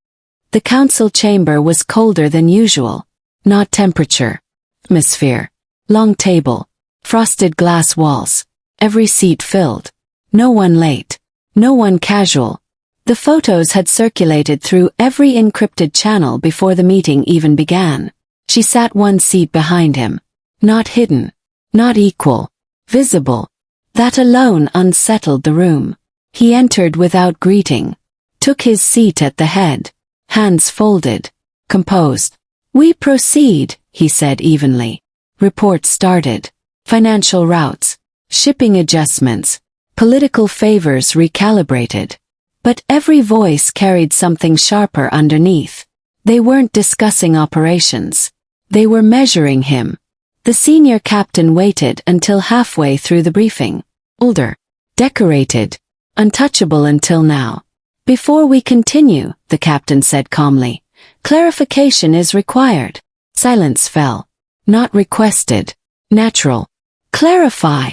The council chamber was colder than usual. Not temperature. Atmosphere. Long table. Frosted glass walls. Every seat filled. No one late. No one casual. The photos had circulated through every encrypted channel before the meeting even began. She sat one seat behind him. Not hidden. Not equal. Visible. That alone unsettled the room. He entered without greeting. Took his seat at the head. Hands folded. Composed. We proceed, he said evenly. Report started. Financial routes. Shipping adjustments. Political favors recalibrated. But every voice carried something sharper underneath. They weren't discussing operations. They were measuring him. The senior captain waited until halfway through the briefing. Older. Decorated. Untouchable until now. Before we continue, the captain said calmly, clarification is required. Silence fell. Not requested. Natural. Clarify,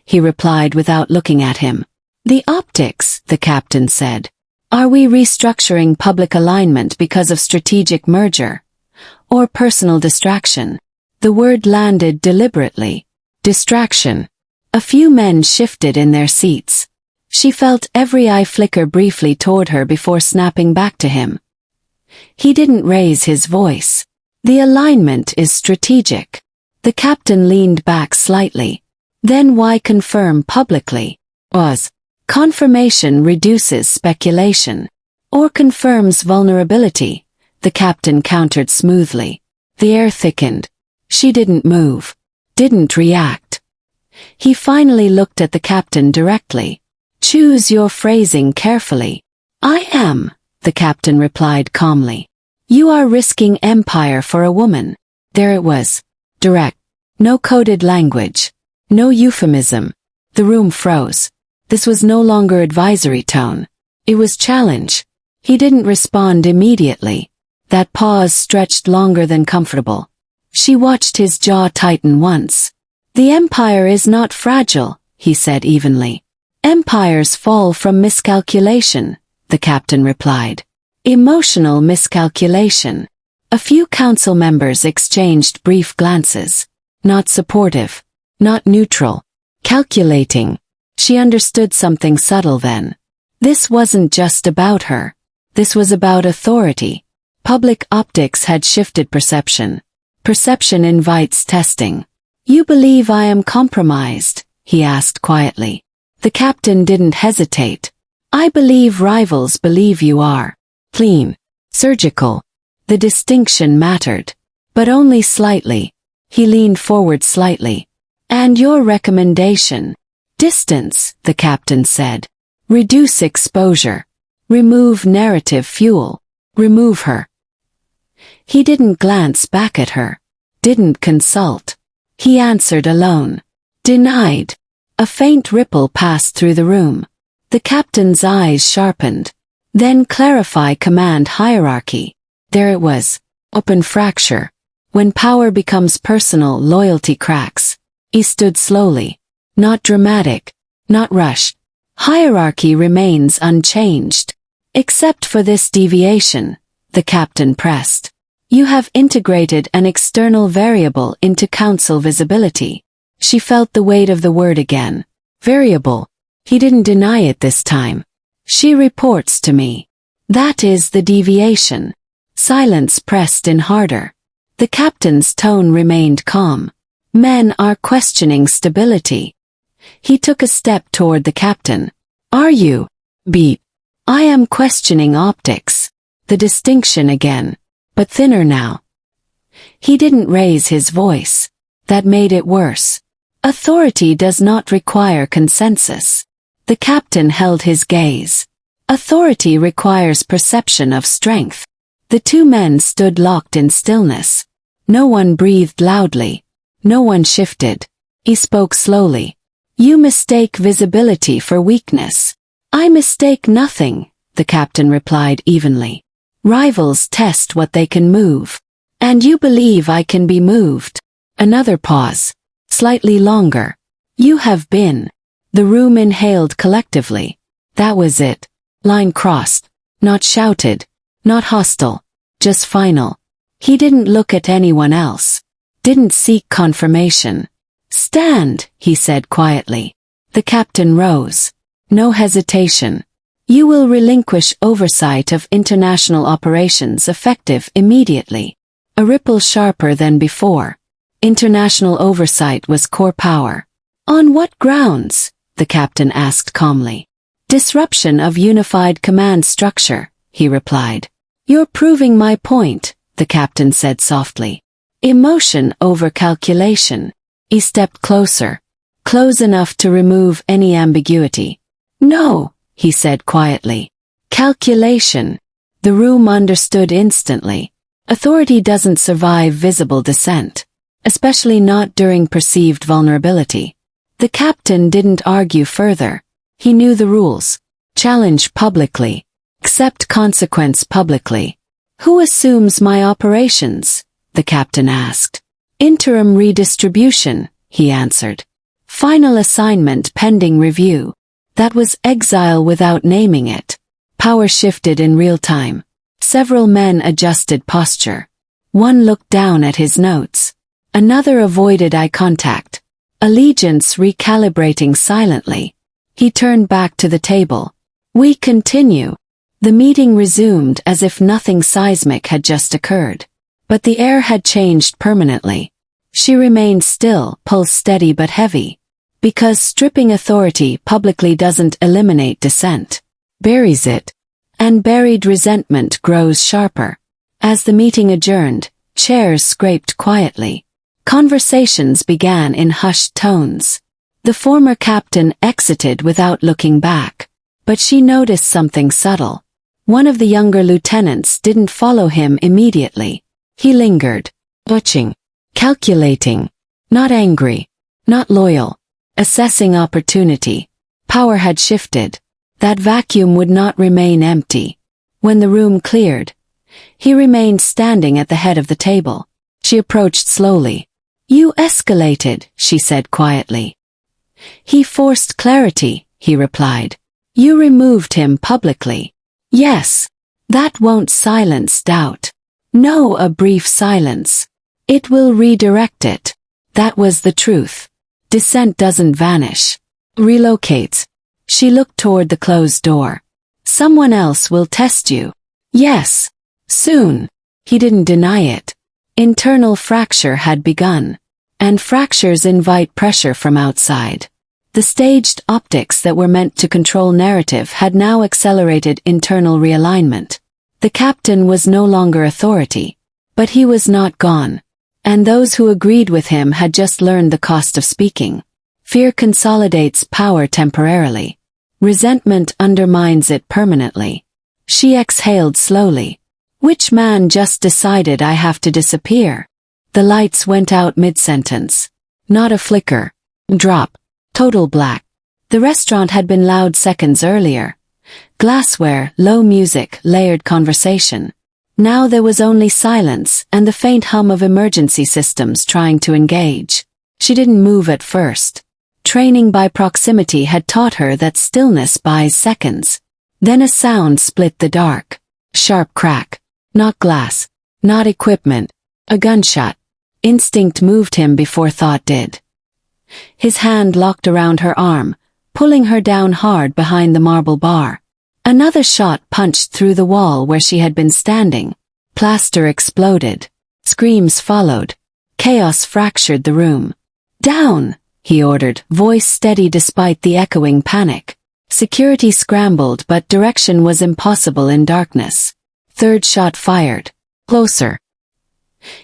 he replied without looking at him. The optics, the captain said. Are we restructuring public alignment because of strategic merger? Or personal distraction? The word landed deliberately. Distraction. A few men shifted in their seats. She felt every eye flicker briefly toward her before snapping back to him. He didn't raise his voice. The alignment is strategic. The captain leaned back slightly. Then why confirm publicly? Confirmation reduces speculation. Or confirms vulnerability, the captain countered smoothly. The air thickened. She didn't move. Didn't react. He finally looked at the captain directly. Choose your phrasing carefully. I am, the captain replied calmly. You are risking empire for a woman. There it was. Direct. No coded language. No euphemism. The room froze. This was no longer advisory tone. It was challenge. He didn't respond immediately. That pause stretched longer than comfortable. She watched his jaw tighten once. The empire is not fragile, he said evenly. Empires fall from miscalculation, the captain replied. Emotional miscalculation. A few council members exchanged brief glances. Not supportive. Not neutral. Calculating. She understood something subtle then. This wasn't just about her. This was about authority. Public optics had shifted perception. Perception invites testing. You believe I am compromised? He asked quietly. The captain didn't hesitate. I believe rivals believe you are. Clean. Surgical. The distinction mattered. But only slightly. He leaned forward slightly. And your recommendation? Distance, the captain said. Reduce exposure. Remove narrative fuel. Remove her. He didn't glance back at her. Didn't consult. He answered alone. Denied. A faint ripple passed through the room. The captain's eyes sharpened. Then clarify command hierarchy. There it was. Open fracture. When power becomes personal, loyalty cracks. He stood slowly. Not dramatic. Not rushed. Hierarchy remains unchanged. Except for this deviation, the captain pressed. You have integrated an external variable into council visibility. She felt the weight of the word again. Variable. He didn't deny it this time. She reports to me. That is the deviation. Silence pressed in harder. The captain's tone remained calm. Men are questioning stability. He took a step toward the captain. Are you? Beep. I am questioning optics. The distinction again. But thinner now. He didn't raise his voice. That made it worse. Authority does not require consensus. The captain held his gaze. Authority requires perception of strength. The two men stood locked in stillness. No one breathed loudly. No one shifted. He spoke slowly. You mistake visibility for weakness. I mistake nothing, the captain replied evenly. Rivals test what they can move. And you believe I can be moved. Another pause. Slightly longer. You have been. The room inhaled collectively. That was it. Line crossed. Not shouted. Not hostile. Just final. He didn't look at anyone else. Didn't seek confirmation. Stand, he said quietly. The captain rose. No hesitation. You will relinquish oversight of international operations effective immediately. A ripple sharper than before. International oversight was core power. On what grounds? The captain asked calmly. Disruption of unified command structure, he replied. You're proving my point, the captain said softly. Emotion over calculation. He stepped closer. Close enough to remove any ambiguity. No, he said quietly. Calculation. The room understood instantly. Authority doesn't survive visible dissent. Especially not during perceived vulnerability. The captain didn't argue further. He knew the rules. Challenge publicly. Accept consequence publicly. Who assumes my operations? The captain asked. Interim redistribution, he answered. Final assignment pending review. That was exile without naming it. Power shifted in real time. Several men adjusted posture. One looked down at his notes. Another avoided eye contact. Allegiance recalibrating silently. He turned back to the table. We continue. The meeting resumed as if nothing seismic had just occurred. But the air had changed permanently. She remained still, pulse steady but heavy. Because stripping authority publicly doesn't eliminate dissent. Buries it. And buried resentment grows sharper. As the meeting adjourned, chairs scraped quietly. Conversations began in hushed tones. The former captain exited without looking back. But she noticed something subtle. One of the younger lieutenants didn't follow him immediately. He lingered, watching, calculating, not angry, not loyal, assessing opportunity. Power had shifted. That vacuum would not remain empty. When the room cleared, he remained standing at the head of the table. She approached slowly. You escalated, she said quietly. He forced clarity, he replied. You removed him publicly. Yes. That won't silence doubt. No, a brief silence. It will redirect it. That was the truth. Dissent doesn't vanish. Relocates. She looked toward the closed door. Someone else will test you. Yes. Soon. He didn't deny it. Internal fracture had begun. And fractures invite pressure from outside. The staged optics that were meant to control narrative had now accelerated internal realignment. The captain was no longer authority. But he was not gone. And those who agreed with him had just learned the cost of speaking. Fear consolidates power temporarily. Resentment undermines it permanently. She exhaled slowly. Which man just decided I have to disappear? The lights went out mid-sentence. Not a flicker. Drop. Total black. The restaurant had been loud seconds earlier. Glassware, low music, layered conversation. Now there was only silence and the faint hum of emergency systems trying to engage. She didn't move at first. Training by proximity had taught her that stillness buys seconds. Then a sound split the dark. Sharp crack. Not glass. Not equipment. A gunshot. Instinct moved him before thought did. His hand locked around her arm, pulling her down hard behind the marble bar. Another shot punched through the wall where she had been standing. Plaster exploded. Screams followed. Chaos fractured the room. Down, he ordered, voice steady despite the echoing panic. Security scrambled, but direction was impossible in darkness. Third shot fired. Closer.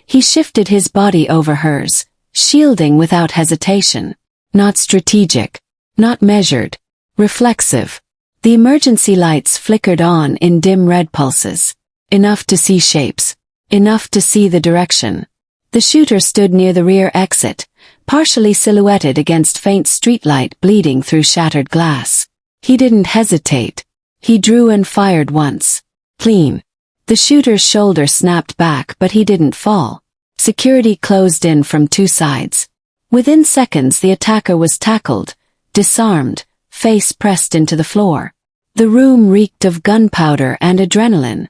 He shifted his body over hers, shielding without hesitation. Not strategic. Not measured. Reflexive. The emergency lights flickered on in dim red pulses. Enough to see shapes. Enough to see the direction. The shooter stood near the rear exit, partially silhouetted against faint streetlight bleeding through shattered glass. He didn't hesitate. He drew and fired once. Clean. The shooter's shoulder snapped back, but he didn't fall. Security closed in from two sides. Within seconds the attacker was tackled, disarmed, face pressed into the floor. The room reeked of gunpowder and adrenaline.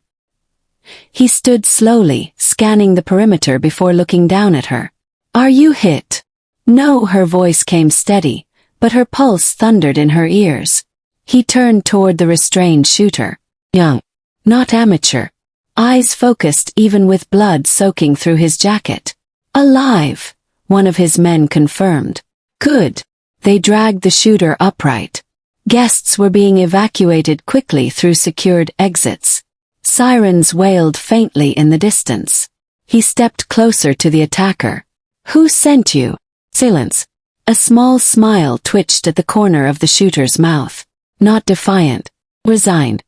He stood slowly, scanning the perimeter before looking down at her. Are you hit? No, her voice came steady, but her pulse thundered in her ears. He turned toward the restrained shooter. Young. Not amateur. Eyes focused even with blood soaking through his jacket. Alive, one of his men confirmed. Good. They dragged the shooter upright. Guests were being evacuated quickly through secured exits. Sirens wailed faintly in the distance. He stepped closer to the attacker. Who sent you? Silence. A small smile twitched at the corner of the shooter's mouth. Not defiant. Resigned.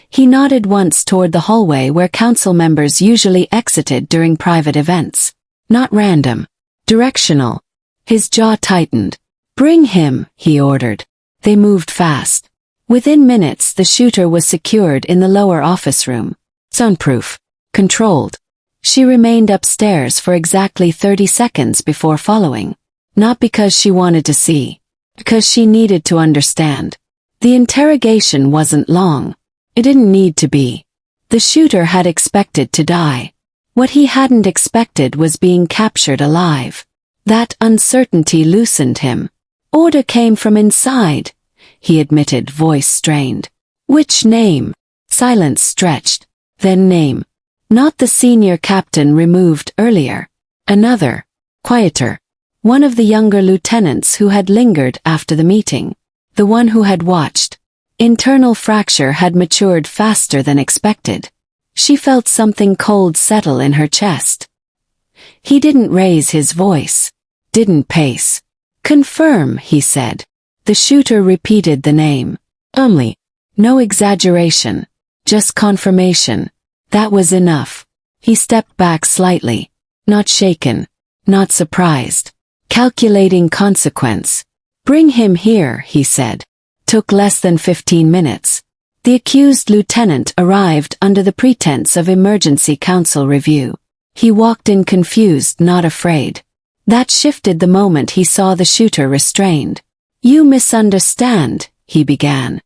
He nodded once toward the hallway where council members usually exited during private events. Not random. Directional. His jaw tightened. Bring him, he ordered. They moved fast. Within minutes the shooter was secured in the lower office room. Soundproof. Controlled. She remained upstairs for exactly 30 seconds before following. Not because she wanted to see. Because she needed to understand. The interrogation wasn't long. It didn't need to be. The shooter had expected to die. What he hadn't expected was being captured alive. That uncertainty loosened him. Order came from inside, he admitted, voice strained. Which name? Silence stretched. Then name. Not the senior captain removed earlier. Another. Quieter. One of the younger lieutenants who had lingered after the meeting. The one who had watched. Internal fracture had matured faster than expected. She felt something cold settle in her chest. He didn't raise his voice. Didn't pace. Confirm, he said. The shooter repeated the name. Only. No exaggeration. Just confirmation. That was enough. He stepped back slightly. Not shaken. Not surprised. Calculating consequence. Bring him here, he said. Took less than 15 minutes. The accused lieutenant arrived under the pretense of emergency council review. He walked in confused, not afraid. That shifted the moment he saw the shooter restrained. You misunderstand, he began.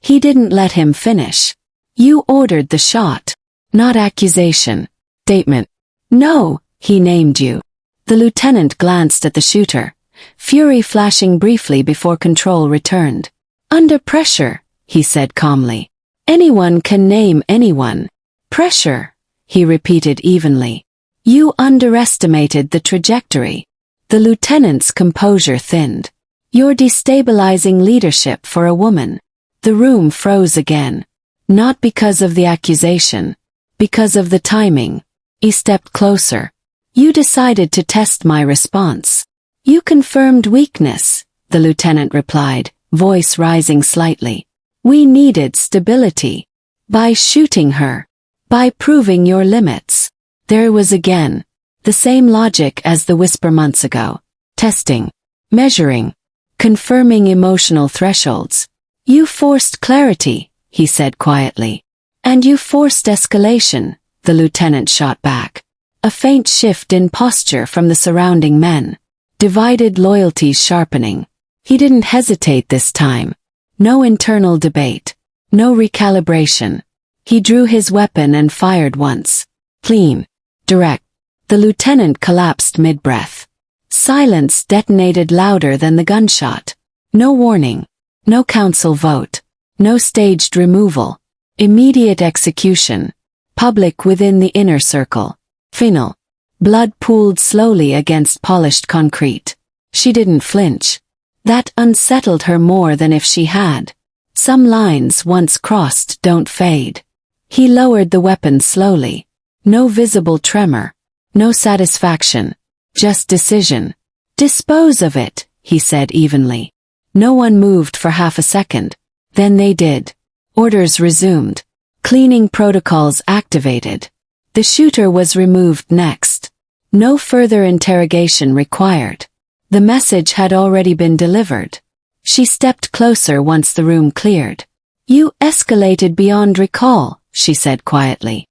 He didn't let him finish. You ordered the shot. Not accusation. Statement. No, he named you. The lieutenant glanced at the shooter, fury flashing briefly before control returned. Under pressure, he said calmly. Anyone can name anyone. Pressure, he repeated evenly. You underestimated the trajectory. The lieutenant's composure thinned. You're destabilizing leadership for a woman. The room froze again. Not because of the accusation. Because of the timing. He stepped closer. You decided to test my response. You confirmed weakness, the lieutenant replied, voice rising slightly. We needed stability. By shooting her. By proving your limits. There it was again. The same logic as the whisper months ago. Testing. Measuring. Confirming emotional thresholds. You forced clarity, he said quietly. And you forced escalation, the lieutenant shot back. A faint shift in posture from the surrounding men. Divided loyalties sharpening. He didn't hesitate this time. No internal debate. No recalibration. He drew his weapon and fired once. Clean. Direct. The lieutenant collapsed mid-breath. Silence detonated louder than the gunshot. No warning. No council vote. No staged removal. Immediate execution. Public within the inner circle. Final. Blood pooled slowly against polished concrete. She didn't flinch. That unsettled her more than if she had. Some lines once crossed don't fade. He lowered the weapon slowly. No visible tremor. No satisfaction. Just decision. Dispose of it, he said evenly. No one moved for half a second. Then they did. Orders resumed. Cleaning protocols activated. The shooter was removed next. No further interrogation required. The message had already been delivered. She stepped closer once the room cleared. You escalated beyond recall, she said quietly.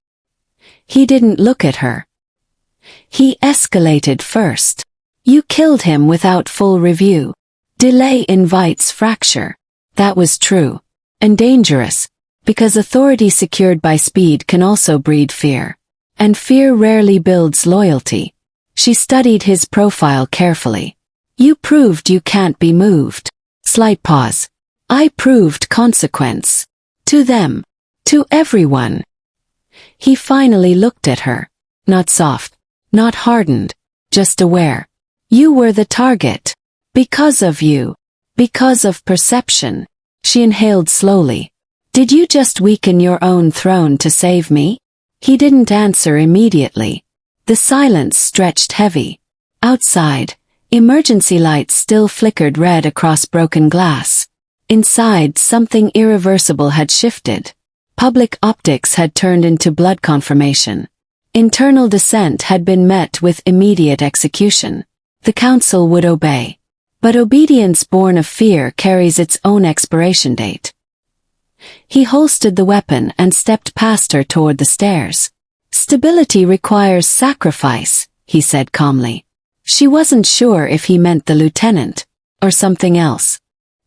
He didn't look at her. He escalated first. You killed him without full review. Delay invites fracture. That was true. And dangerous. Because authority secured by speed can also breed fear. And fear rarely builds loyalty. She studied his profile carefully. You proved you can't be moved. Slight pause. I proved consequence. To them. To everyone. He finally looked at her. Not soft. Not hardened. Just aware. You were the target. Because of you. Because of perception. She inhaled slowly. Did you just weaken your own throne to save me? He didn't answer immediately. The silence stretched heavy. Outside, emergency lights still flickered red across broken glass. Inside, something irreversible had shifted. Public optics had turned into blood confirmation. Internal dissent had been met with immediate execution. The council would obey. But obedience born of fear carries its own expiration date. He holstered the weapon and stepped past her toward the stairs. Stability requires sacrifice, he said calmly. She wasn't sure if he meant the lieutenant, or something else.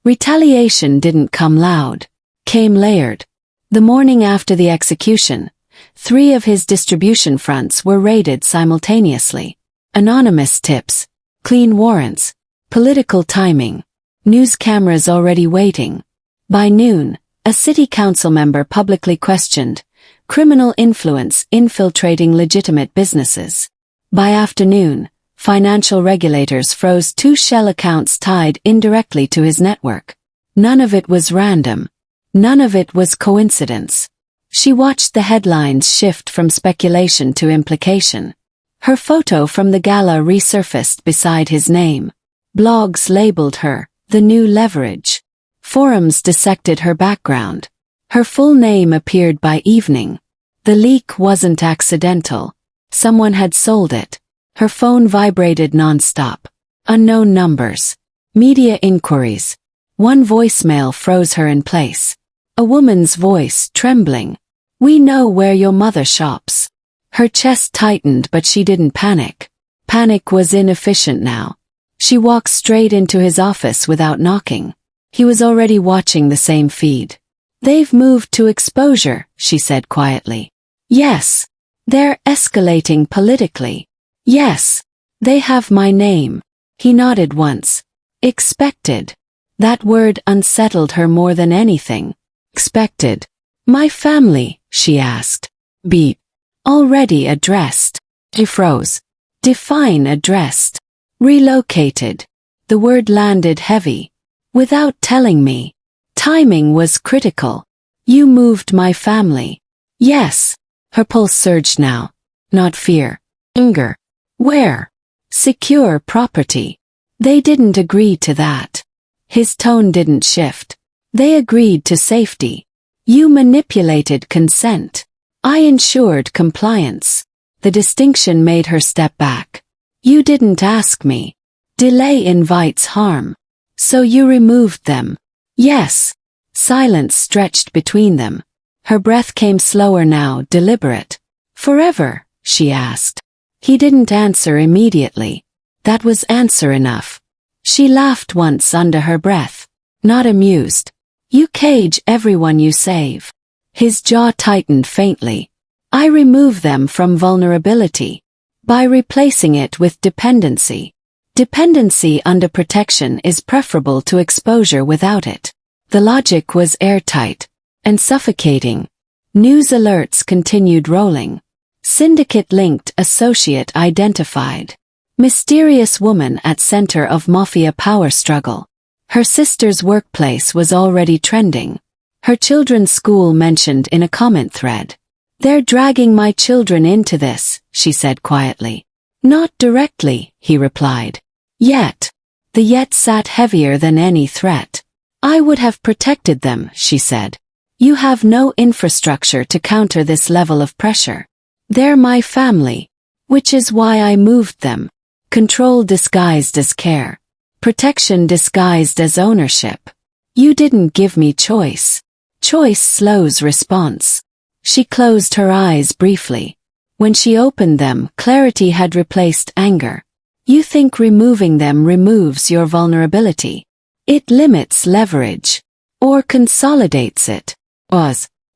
Retaliation didn't come loud. Came layered. The morning after the execution, 3 of his distribution fronts were raided simultaneously. Anonymous tips, clean warrants, political timing, news cameras already waiting. By noon, a city council member publicly questioned criminal influence infiltrating legitimate businesses. By afternoon, financial regulators froze 2 shell accounts tied indirectly to his network. None of it was random. None of it was coincidence. She watched the headlines shift from speculation to implication. Her photo from the gala resurfaced beside his name. Blogs labeled her the new leverage. Forums dissected her background. Her full name appeared by evening. The leak wasn't accidental. Someone had sold it. Her phone vibrated non-stop. Unknown numbers. Media inquiries. One voicemail froze her in place. A woman's voice, trembling. "We know where your mother shops." Her chest tightened, but she didn't panic. Panic was inefficient now. She walked straight into his office without knocking. He was already watching the same feed. "They've moved to exposure," she said quietly. "Yes. They're escalating politically. Yes. They have my name." He nodded once. Expected. That word unsettled her more than anything. Expected. "My family?" she asked. "Beep. Already addressed." He froze. "Define addressed." "Relocated." The word landed heavy. "Without telling me." Timing was critical. "You moved my family." "Yes." Her pulse surged now. Not fear. Anger. "Where?" "Secure property." "They didn't agree to that." His tone didn't shift. "They agreed to safety. You manipulated consent. I ensured compliance." The distinction made her step back. "You didn't ask me. Delay invites harm. So you removed them." "Yes." Silence stretched between them. Her breath came slower now, deliberate. "Forever?" she asked. He didn't answer immediately. That was answer enough. She laughed once under her breath. Not amused. "You cage everyone you save." His jaw tightened faintly. "I remove them from vulnerability. By replacing it with dependency. Dependency under protection is preferable to exposure without it." The logic was airtight. And suffocating. News alerts continued rolling. Syndicate linked, associate identified. Mysterious woman at center of Mafia power struggle. Her sister's workplace was already trending. Her children's school mentioned in a comment thread. "They're dragging my children into this," she said quietly. "Not directly," he replied. "Yet." The yet sat heavier than any threat. "I would have protected them," she said. "You have no infrastructure to counter this level of pressure. They're my family. Which is why I moved them. Control disguised as care. Protection disguised as ownership. You didn't give me choice. Choice slows response." She closed her eyes briefly. When she opened them, clarity had replaced anger. "You think removing them removes your vulnerability. It limits leverage. Or consolidates it.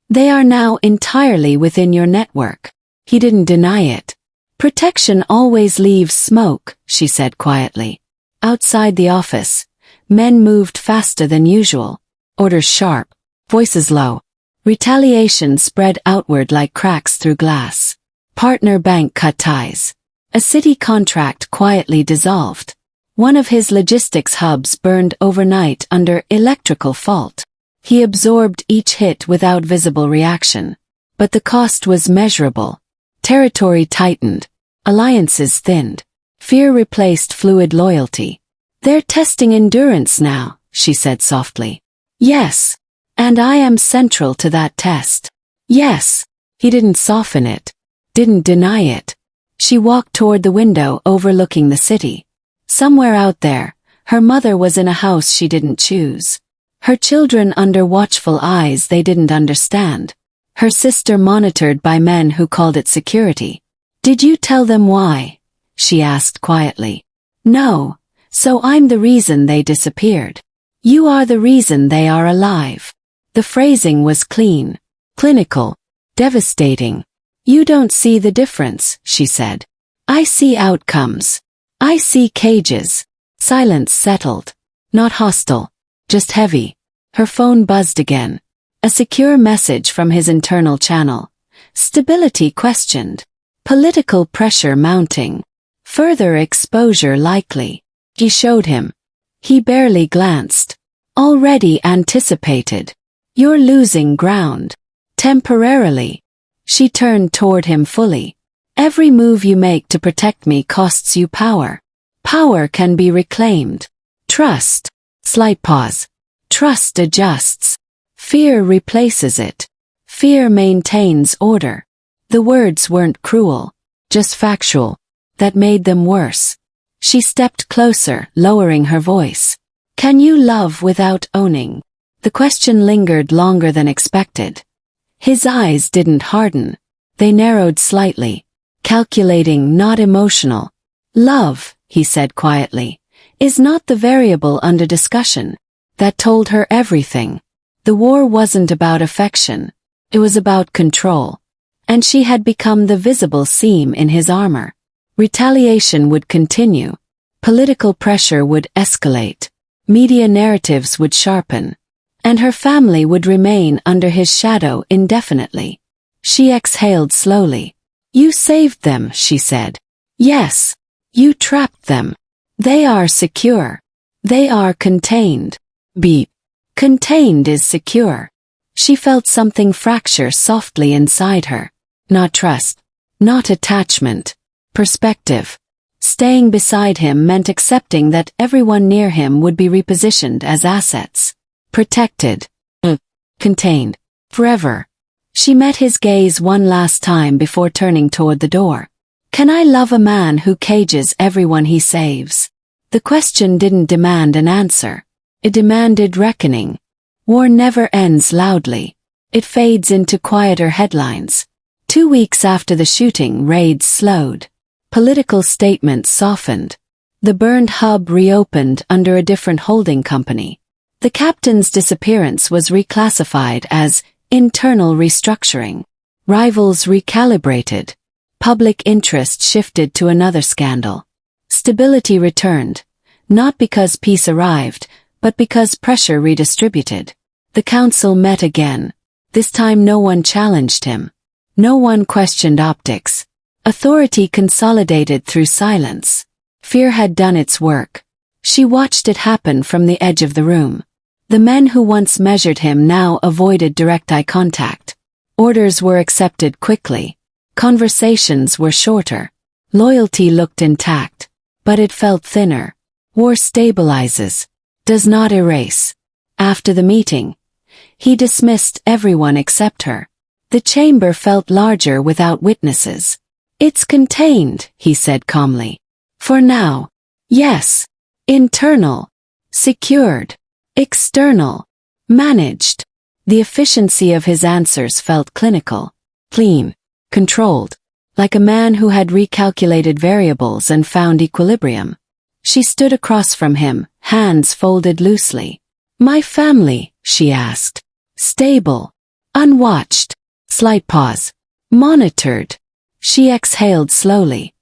They are now entirely within your network." He didn't deny it. "Protection always leaves smoke," she said quietly. Outside the office, men moved faster than usual. Orders sharp. Voices low. Retaliation spread outward like cracks through glass. Partner bank cut ties. A city contract quietly dissolved. One of his logistics hubs burned overnight under electrical fault. He absorbed each hit without visible reaction. But the cost was measurable. Territory tightened. Alliances thinned. Fear replaced fluid loyalty. "They're testing endurance now," she said softly. "Yes. And I am central to that test." "Yes." He didn't soften it. Didn't deny it. She walked toward the window overlooking the city. Somewhere out there, her mother was in a house she didn't choose. Her children under watchful eyes they didn't understand. Her sister monitored by men who called it security. "Did you tell them why?" she asked quietly. "No. So I'm the reason they disappeared. You are the reason they are alive." The phrasing was clean. Clinical. Devastating. You don't see the difference, she said. I see outcomes. I see cages. Silence settled. Not hostile. Just heavy. Her phone buzzed again. A secure message from his internal channel. Stability questioned. Political pressure mounting. Further exposure likely. She showed him. He barely glanced. Already anticipated. You're losing ground. Temporarily. She turned toward him fully. Every move you make to protect me costs you power. Power can be reclaimed. Trust. Slight pause. Trust adjusts. Fear replaces it. Fear maintains order. The words weren't cruel, just factual. That made them worse. She stepped closer, lowering her voice. Can you love without owning? The question lingered longer than expected. His eyes didn't harden. They narrowed slightly. Calculating, not emotional. Love, he said quietly, is not the variable under discussion. That told her everything. The war wasn't about affection. It was about control. And she had become the visible seam in his armor. Retaliation would continue. Political pressure would escalate. Media narratives would sharpen. And her family would remain under his shadow indefinitely. She exhaled slowly. You saved them, she said. Yes. You trapped them. They are secure. They are contained. Beep. Contained is secure. She felt something fracture softly inside her. Not trust. Not attachment. Perspective. Staying beside him meant accepting that everyone near him would be repositioned as assets. Protected. Contained. Forever. She met his gaze one last time before turning toward the door. Can I love a man who cages everyone he saves? The question didn't demand an answer. It demanded reckoning. War never ends loudly. It fades into quieter headlines. 2 weeks after the shooting, raids slowed. Political statements softened. The burned hub reopened under a different holding company. The captain's disappearance was reclassified as internal restructuring. Rivals recalibrated. Public interest shifted to another scandal. Stability returned, not because peace arrived, but because pressure redistributed. The council met again. This time no one challenged him. No one questioned optics. Authority consolidated through silence. Fear had done its work. She watched it happen from the edge of the room. The men who once measured him now avoided direct eye contact. Orders were accepted quickly. Conversations were shorter. Loyalty looked intact, but it felt thinner. War stabilizes, does not erase. After the meeting, he dismissed everyone except her. The chamber felt larger without witnesses. It's contained, he said calmly. For now. Yes. Internal. Secured. External. Managed. The efficiency of his answers felt clinical. Clean. Controlled. Like a man who had recalculated variables and found equilibrium. She stood across from him, hands folded loosely. My family, she asked. Stable. Unwatched. Slight pause. Monitored. She exhaled slowly.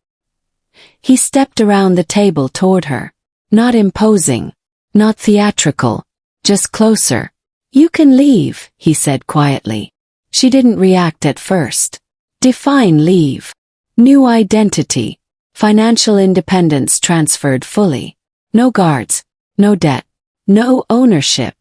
He stepped around the table toward her. Not imposing. Not theatrical. Just closer. You can leave, he said quietly. She didn't react at first. Define leave. New identity. Financial independence transferred fully. No guards. No debt. No ownership.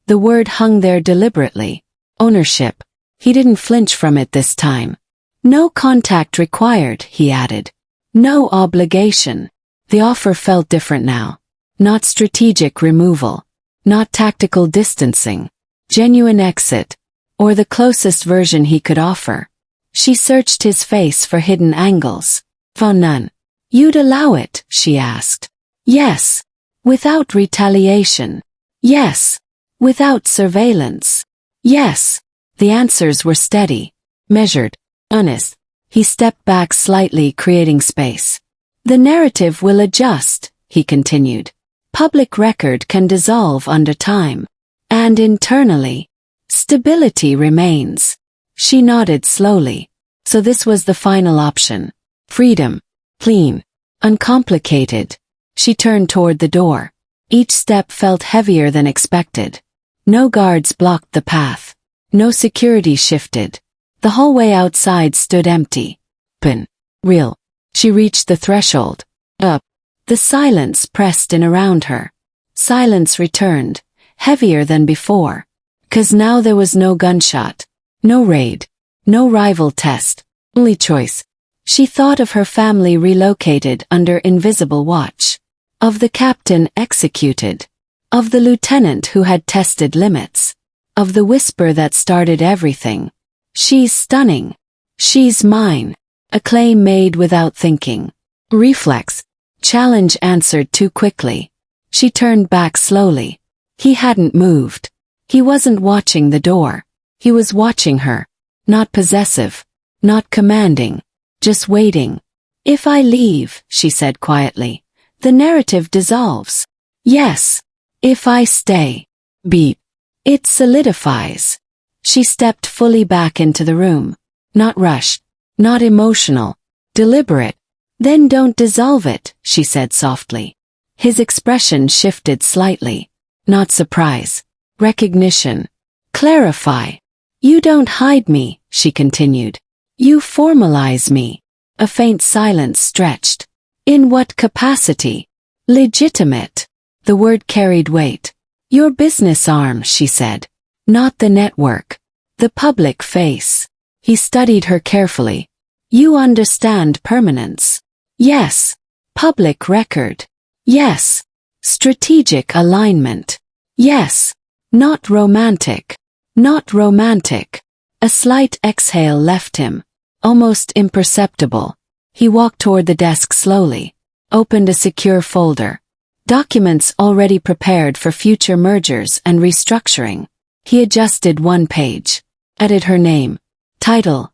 The word hung there deliberately. Ownership. He didn't flinch from it this time. No contact required, he added. No obligation. The offer felt different now. Not strategic removal. Not tactical distancing. Genuine exit. Or the closest version he could offer. She searched his face for hidden angles. Found none. You'd allow it, she asked. Yes. Without retaliation. Yes. Without surveillance. Yes. The answers were steady. Measured. Honest. He stepped back slightly, creating space. The narrative will adjust, he continued. Public record can dissolve under time. And internally, stability remains. She nodded slowly. So this was the final option. Freedom. Clean. Uncomplicated. She turned toward the door. Each step felt heavier than expected. No guards blocked the path. No security shifted. The hallway outside stood empty. Open. Real. She reached the threshold. Up. The silence pressed in around her. Silence returned, heavier than before. 'Cause now there was no gunshot. No raid. No rival test. Only choice. She thought of her family relocated under invisible watch. Of the captain executed. Of the lieutenant who had tested limits. Of the whisper that started everything. She's stunning. She's mine. A claim made without thinking. Reflex. Challenge answered too quickly. She turned back slowly. He hadn't moved. He wasn't watching the door. He was watching her. Not possessive. Not commanding. Just waiting. If I leave, she said quietly, the narrative dissolves. Yes. If I stay. Beep. It solidifies. She stepped fully back into the room. Not rushed. Not emotional. Deliberate. Then don't dissolve it, she said softly. His expression shifted slightly. Not surprise. Recognition. Clarify. You don't hide me, she continued. You formalize me. A faint silence stretched. In what capacity? Legitimate. The word carried weight. Your business arm, she said. Not the network. The public face. He studied her carefully. You understand permanence. Yes. Public record. Yes. Strategic alignment. Yes. Not romantic. Not romantic. A slight exhale left him. Almost imperceptible. He walked toward the desk slowly. Opened a secure folder. Documents already prepared for future mergers and restructuring. He adjusted one page. Added her name. Title.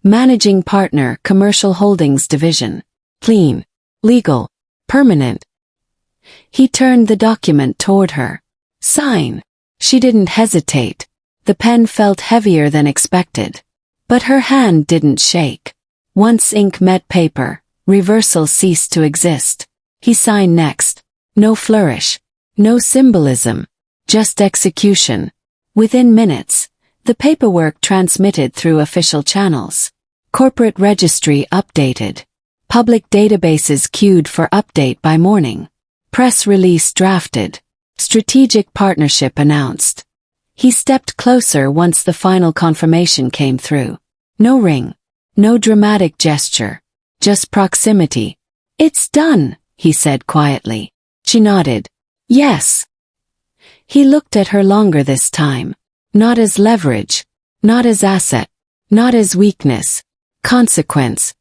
Managing Partner, Commercial Holdings Division. Clean. Legal. Permanent. He turned the document toward her. Sign. She didn't hesitate. The pen felt heavier than expected. But her hand didn't shake. Once ink met paper, reversal ceased to exist. He signed next. No flourish. No symbolism. Just execution. Within minutes, the paperwork transmitted through official channels. Corporate registry updated. Public databases queued for update by morning. Press release drafted. Strategic partnership announced. He stepped closer once the final confirmation came through. No ring. No dramatic gesture. Just proximity. It's done, he said quietly. She nodded. Yes. He looked at her longer this time. Not as leverage. Not as asset. Not as weakness. Consequence.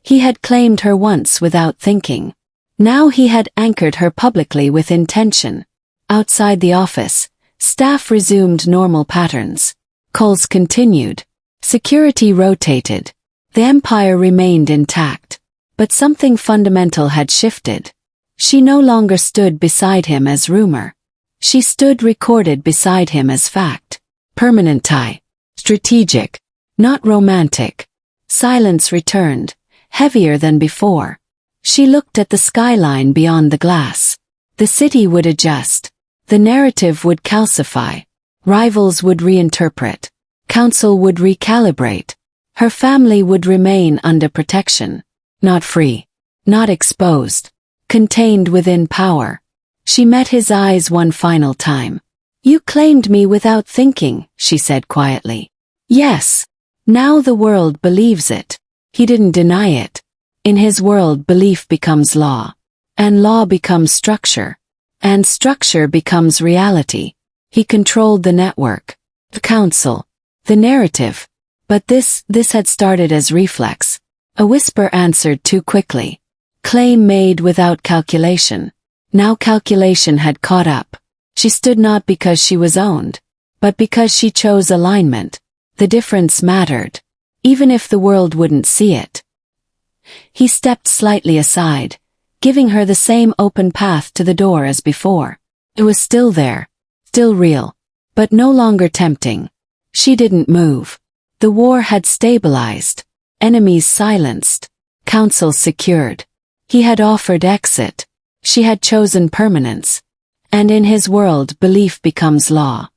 He had claimed her once without thinking. Now he had anchored her publicly with intention. Outside the office, staff resumed normal patterns. Calls continued. Security rotated. The empire remained intact. But something fundamental had shifted. She no longer stood beside him as rumor. She stood recorded beside him as fact. Permanent tie. Strategic. Not romantic. Silence returned, heavier than before. She looked at the skyline beyond the glass. The city would adjust. The narrative would calcify. Rivals would reinterpret. Council would recalibrate. Her family would remain under protection. Not free. Not exposed. Contained within power. She met his eyes one final time. You claimed me without thinking, she said quietly. Yes. Now the world believes it. He didn't deny it. In his world, belief becomes law. And law becomes structure. And structure becomes reality. He controlled the network. The council. The narrative. But this had started as reflex. A whisper answered too quickly. Claim made without calculation. Now calculation had caught up. She stood not because she was owned, but because she chose alignment. The difference mattered, even if the world wouldn't see it. He stepped slightly aside, giving her the same open path to the door as before. It was still there, still real, but no longer tempting. She didn't move. The war had stabilized, enemies silenced, counsel secured. He had offered exit. She had chosen permanence. And in his world belief becomes law.